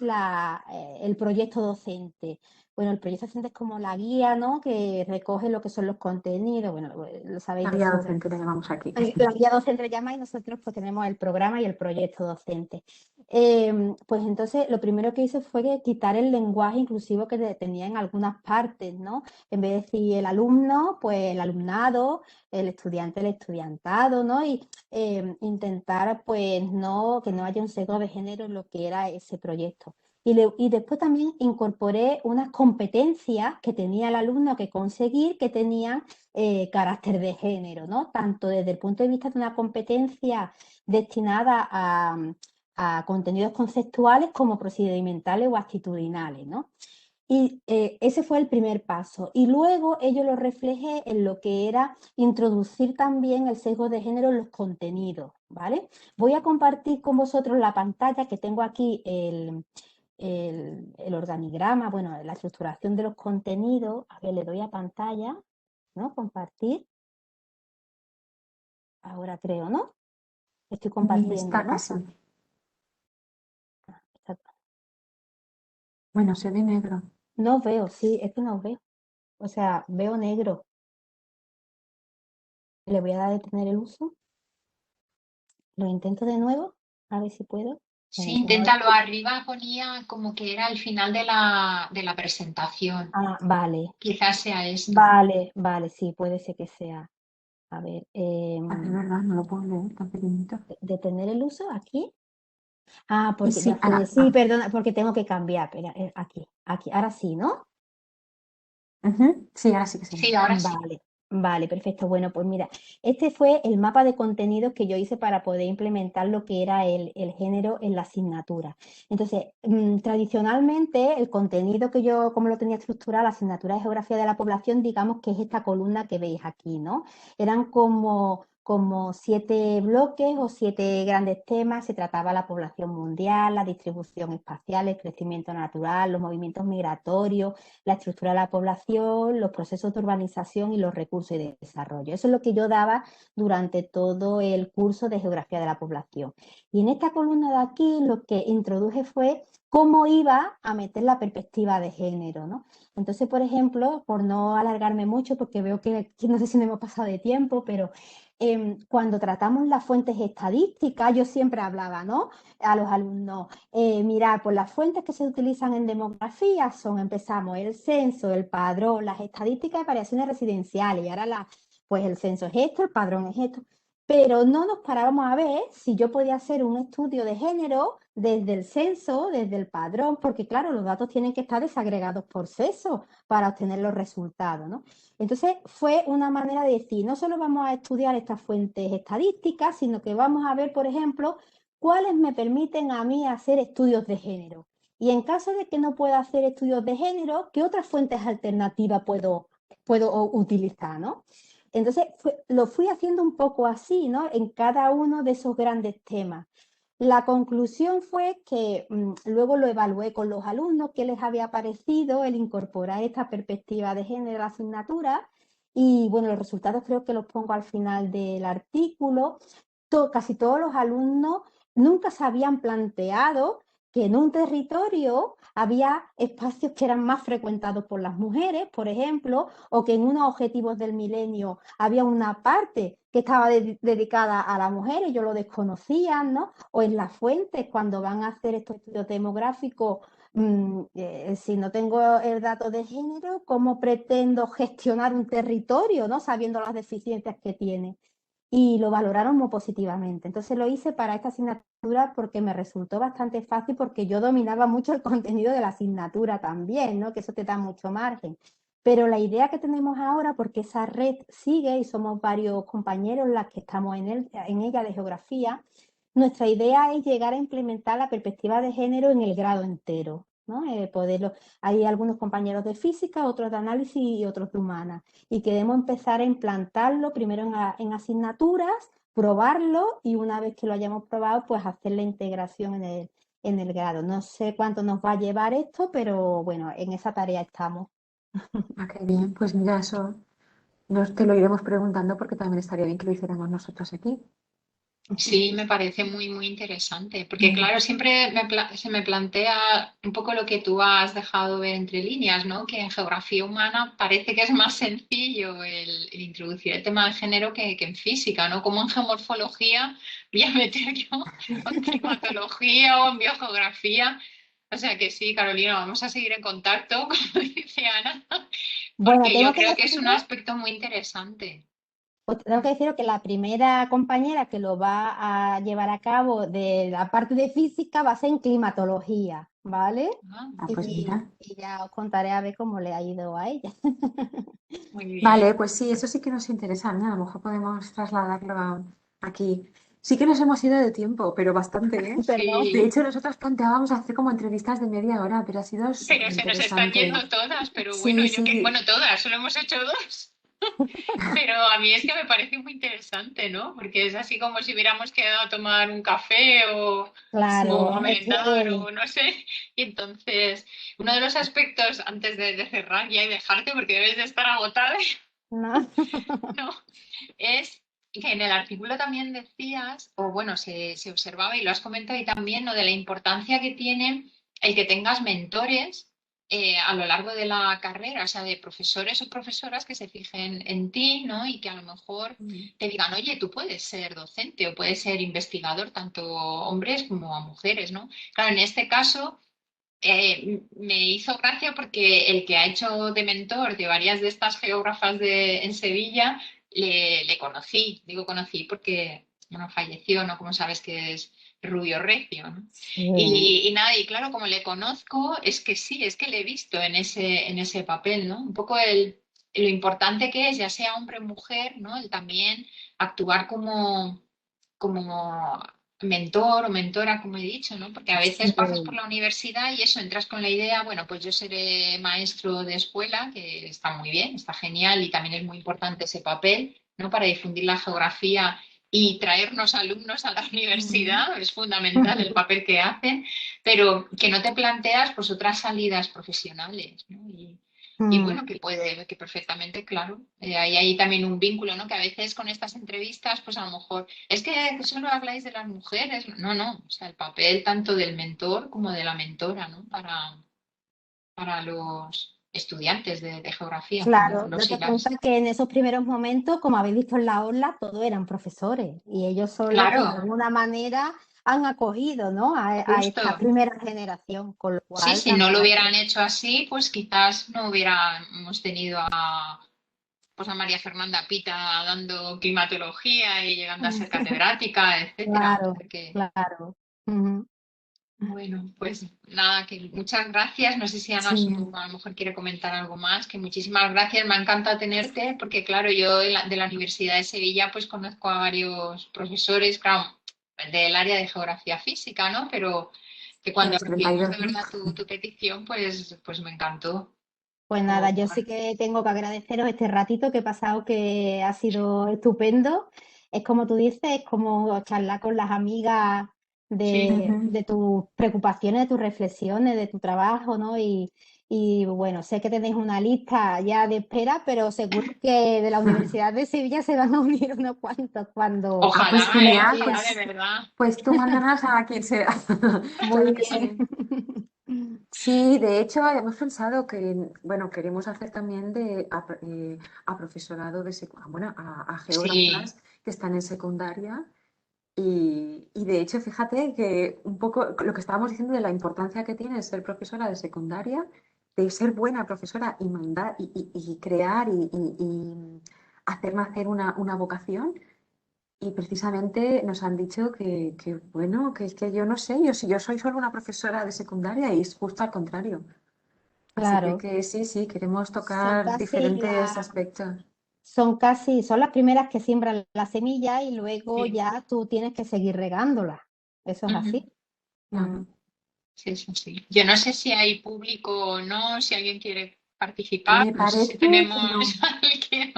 el proyecto docente. Bueno, el proyecto docente es como la guía, ¿no? Que recoge lo que son los contenidos, bueno, lo sabéis La de guía sobra. docente le llamamos aquí. La guía docente le llama y nosotros pues tenemos el programa y el proyecto docente. Pues entonces lo primero que hice fue quitar el lenguaje inclusivo que tenía en algunas partes, ¿no? En vez de decir el alumno, pues el alumnado, el estudiante, el estudiantado, ¿no? Y intentar pues no, que no haya un sesgo de género en lo que era ese proyecto. Y después también incorporé unas competencias que tenía el alumno que conseguir, que tenían carácter de género, ¿no? Tanto desde el punto de vista de una competencia destinada a contenidos conceptuales como procedimentales o actitudinales, ¿no? Y ese fue el primer paso. Y luego ello lo reflejé en lo que era introducir también el sesgo de género en los contenidos, ¿vale? Voy a compartir con vosotros la pantalla que tengo aquí el organigrama, bueno, la estructuración de los contenidos. A ver, le doy a pantalla, ¿no? Compartir. Ahora creo, ¿no? Estoy compartiendo, Está ¿no? casi. Está- Bueno, se ve negro. No veo, sí, es que no veo. O sea, veo negro. Le voy a dar a detener el uso. Lo intento de nuevo, a ver si puedo. Sí, Si no, inténtalo. Arriba ponía como que era el final de la presentación. vale, Quizás sea esto. vale, vale, sí, puede ser que sea. A ver, Ah, es verdad, no lo puedo leer tan pequeñito. detener el uso aquí. Y Porque sí, ya sé, ahora, sí, perdona, porque tengo que cambiar. Espera, aquí, ahora sí, ¿no? ujú, sí, ahora sí que se ve. Sí, ahora sí. Vale, vale, perfecto. Bueno, pues mira, este fue el mapa de contenidos que yo hice para poder implementar lo que era el género en la asignatura. Entonces, tradicionalmente, el contenido que yo, como lo tenía estructurado, la asignatura de Geografía de la Población, digamos que es esta columna que veis aquí, ¿no? Eran como 7 bloques o 7 grandes temas. Se trataba la población mundial, la distribución espacial, el crecimiento natural, los movimientos migratorios, la estructura de la población, los procesos de urbanización y los recursos y de desarrollo. Eso es lo que yo daba durante todo el curso de Geografía de la Población. Y en esta columna de aquí lo que introduje fue cómo iba a meter la perspectiva de género, ¿no? Entonces, por ejemplo, por no alargarme mucho, porque veo que no sé si me hemos pasado de tiempo, pero cuando tratamos las fuentes estadísticas, yo siempre hablaba, ¿no? A los alumnos, mirad, pues las fuentes que se utilizan en demografía son, empezamos, el censo, el padrón, las estadísticas de variaciones residenciales, y ahora pues el censo es esto, el padrón es esto, pero no nos parábamos a ver si yo podía hacer un estudio de género desde el censo, desde el padrón, porque claro, los datos tienen que estar desagregados por sexo para obtener los resultados, ¿no? Entonces fue una manera de decir, no solo vamos a estudiar estas fuentes estadísticas, sino que vamos a ver, por ejemplo, cuáles me permiten a mí hacer estudios de género. Y en caso de que no pueda hacer estudios de género, ¿qué otras fuentes alternativas puedo utilizar, ¿no? Entonces lo fui haciendo un poco así, ¿no? En cada uno de esos grandes temas. La conclusión fue que luego lo evalué con los alumnos, qué les había parecido el incorporar esta perspectiva de género a la asignatura. Y bueno, los resultados creo que los pongo al final del artículo. Casi todos los alumnos nunca se habían planteado que en un territorio había espacios que eran más frecuentados por las mujeres, por ejemplo, o que en unos objetivos del milenio había una parte que estaba dedicada a la mujer, ellos lo desconocían, ¿no? O en las fuentes, cuando van a hacer estos estudios demográficos, si no tengo el dato de género, ¿cómo pretendo gestionar un territorio, ¿no? Sabiendo las deficiencias que tiene. Y lo valoraron muy positivamente. Entonces lo hice para esta asignatura porque me resultó bastante fácil, porque yo dominaba mucho el contenido de la asignatura también, ¿no? Que eso te da mucho margen. Pero la idea que tenemos ahora, porque esa red sigue y somos varios compañeros las que estamos en ella de geografía, nuestra idea es llegar a implementar la perspectiva de género en el grado entero, ¿no? Hay algunos compañeros de física, otros de análisis y otros de humanas. Y queremos empezar a implantarlo primero en asignaturas, probarlo y una vez que lo hayamos probado, pues hacer la integración en el grado. No sé cuánto nos va a llevar esto, pero bueno, en esa tarea estamos. Ah, qué bien. Pues mira, eso nos te lo iremos preguntando porque también estaría bien que lo hiciéramos nosotros aquí. Sí, me parece muy, muy interesante, porque Mm, claro, siempre se me plantea un poco lo que tú has dejado ver entre líneas, ¿no? Que en geografía humana parece que es más sencillo el introducir el tema de género que en física, ¿no? Como en geomorfología voy a meter yo, o en climatología o en biogeografía. O sea que sí, Carolina, vamos a seguir en contacto, como dice Ana, Bueno, porque yo tengo que creo que es un deciros aspecto muy interesante. Tengo que deciros que la primera compañera que lo va a llevar a cabo de la parte de física va a ser en climatología, ¿vale? Ah, ah, pues Y, mira. y ya os contaré a ver cómo le ha ido a ella. muy bien. Vale, pues sí, eso sí que nos interesa, ¿no? A lo mejor podemos trasladarlo aquí. Sí que nos hemos ido de tiempo, pero bastante, ¿eh? Perdón. De Sí. hecho, nosotros planteábamos hacer como entrevistas de media hora, pero ha sido súper Pero se nos están interesante. yendo todas, pero bueno, Sí, yo que, sí, bueno, todas, solo hemos hecho dos. Pero a mí es que me parece muy interesante, ¿no? Porque es así como si hubiéramos quedado a tomar un café o Claro, a es merendar que o no sé. Y entonces, uno de los aspectos antes de cerrar ya y dejarte, porque debes de estar agotada, no. ¿no? Es que en el artículo también decías, o bueno, se observaba y lo has comentado y también, ¿no? De la importancia que tiene el que tengas mentores a lo largo de la carrera, o sea, de profesores o profesoras que se fijen en ti, ¿no? Y que a lo mejor Mm. te digan, oye, tú puedes ser docente o puedes ser investigador, tanto hombres como a mujeres, ¿no? Claro, en este caso me hizo gracia porque el que ha hecho de mentor de varias de estas geógrafas en Sevilla, le conocí, digo conocí porque, bueno, falleció, ¿no? Como sabes que es Rubio Recio, ¿no? Sí, Y nada, y claro, como le conozco, es que sí, es que le he visto en ese papel, ¿no? Un poco lo importante que es, ya sea hombre o mujer, ¿no? El también actuar como mentor o mentora, como he dicho, ¿no? Porque a veces pasas por sí. la universidad y eso, entras con la idea, bueno, pues yo seré maestro de escuela, que está muy bien, está genial y también es muy importante ese papel, ¿no? Para difundir la geografía y traernos alumnos a la Mm. universidad, es fundamental el papel que hacen, pero que no te planteas pues otras salidas profesionales, ¿no? Y Mm. bueno, que puede, que perfectamente, claro. Ahí hay también un vínculo, ¿no? Que a veces con estas entrevistas, pues a lo mejor, es que solo habláis de las mujeres. No, no, o sea, el papel tanto del mentor como de la mentora, ¿no? Para los estudiantes de geografía, Claro, los y date cuenta las. que en esos primeros momentos, como habéis visto en la ola, todos eran profesores y ellos son los que de Claro, alguna manera han acogido, ¿no? a esta justo. primera generación, con lo Sí, cual si no lo también hay hubieran que... hecho así, pues quizás no hubiéramos tenido pues a María Fernanda Pita dando climatología y llegando a ser catedrática, etcétera. Claro, Porque claro. Ujú. bueno, pues nada, que muchas gracias. No sé si Ana Sí, a lo mejor quiere comentar algo más, que muchísimas gracias. Me encanta tenerte, porque claro, yo de la Universidad de Sevilla pues conozco a varios profesores, claro, del área de geografía física, ¿no? Pero que cuando los recibimos 32, de ¿no? verdad tu petición, pues me encantó. Pues nada, yo sí Por- que tengo que agradeceros este ratito que he pasado, que ha sido estupendo. Es como tú dices, es como charlar con las amigas Sí, de tus preocupaciones, de tus reflexiones, de tu trabajo, ¿no? Y bueno, sé que tenéis una lista ya de espera, pero seguro que de la Universidad de Sevilla se van a unir unos cuantos cuando Ah, pues ojalá, genial, tía, de verdad. pues tú mándanos a quien sea. muy Claro que bien. sí. Sí, de hecho, hemos pensado que, bueno, queremos hacer también a profesorado bueno, a Sí, geógrafas que están en secundaria. Y de hecho, fíjate que un poco lo que estábamos diciendo de la importancia que tiene ser profesora de secundaria, de ser buena profesora y mandar y crear y hacer nacer una vocación. Y precisamente nos han dicho bueno, que es que yo no sé, yo soy solo una profesora de secundaria y es justo al contrario. Así Claro, que sí, sí, queremos son tocar casi diferentes aspectos. son las primeras que siembran la semilla y luego sí. ya tú tienes que seguir regándola. Eso es Ujú. así. Mm. Ajá. Sí, sí, sí. Yo no sé si hay público o no, si alguien quiere participar, Me no sé si parece tenemos que no, a alguien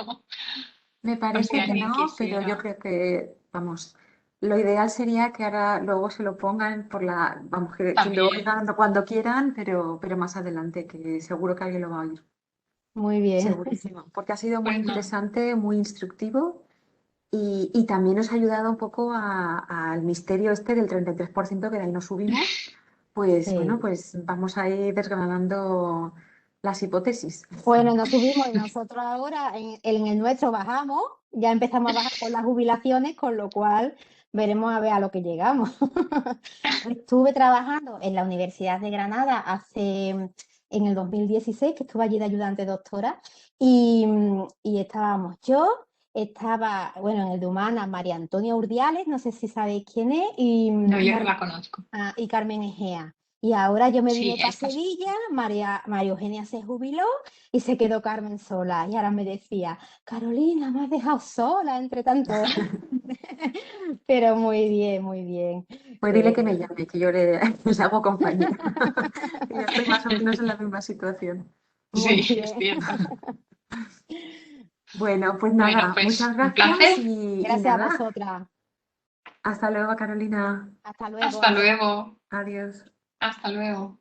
me o si parece que alguien no, pero yo quisiera. creo que, vamos, lo ideal sería que ahora luego se lo pongan vamos, que lo También. oigan cuando quieran, pero más adelante, que seguro que alguien lo va a oír. Muy bien. Segurísimo, porque ha sido muy Pues no. interesante, muy instructivo y también nos ha ayudado un poco al misterio este del 33% que de ahí no subimos. Pues bueno, Sí. pues vamos a ir desgranando las hipótesis. Bueno, nos subimos y nosotros ahora en el nuestro bajamos, ya empezamos a bajar con las jubilaciones, con lo cual veremos a ver a lo que llegamos. Estuve trabajando en la Universidad de Granada en el 2016, que estuve allí de ayudante doctora, y estábamos bueno, en el de Humana, María Antonia Urdiales, no sé si sabéis quién es, No, yo no la conozco. Y Carmen Egea. Y ahora yo me Sí, vine para estas. Sevilla, María Eugenia se jubiló y se quedó Carmen sola. Y ahora me decía, Carolina, me has dejado sola entre tanto. Pero muy bien, muy bien. Pues dile que me Eh, llame, que yo les hago compañía. Que yo estoy más o menos en la misma situación. muy Sí, es bien. cierto. Bueno, pues Bueno, nada, pues muchas un gracias placer. y Gracias a nada, vosotras. hasta luego, Carolina. Hasta Hasta luego. luego. Adiós. Hasta luego.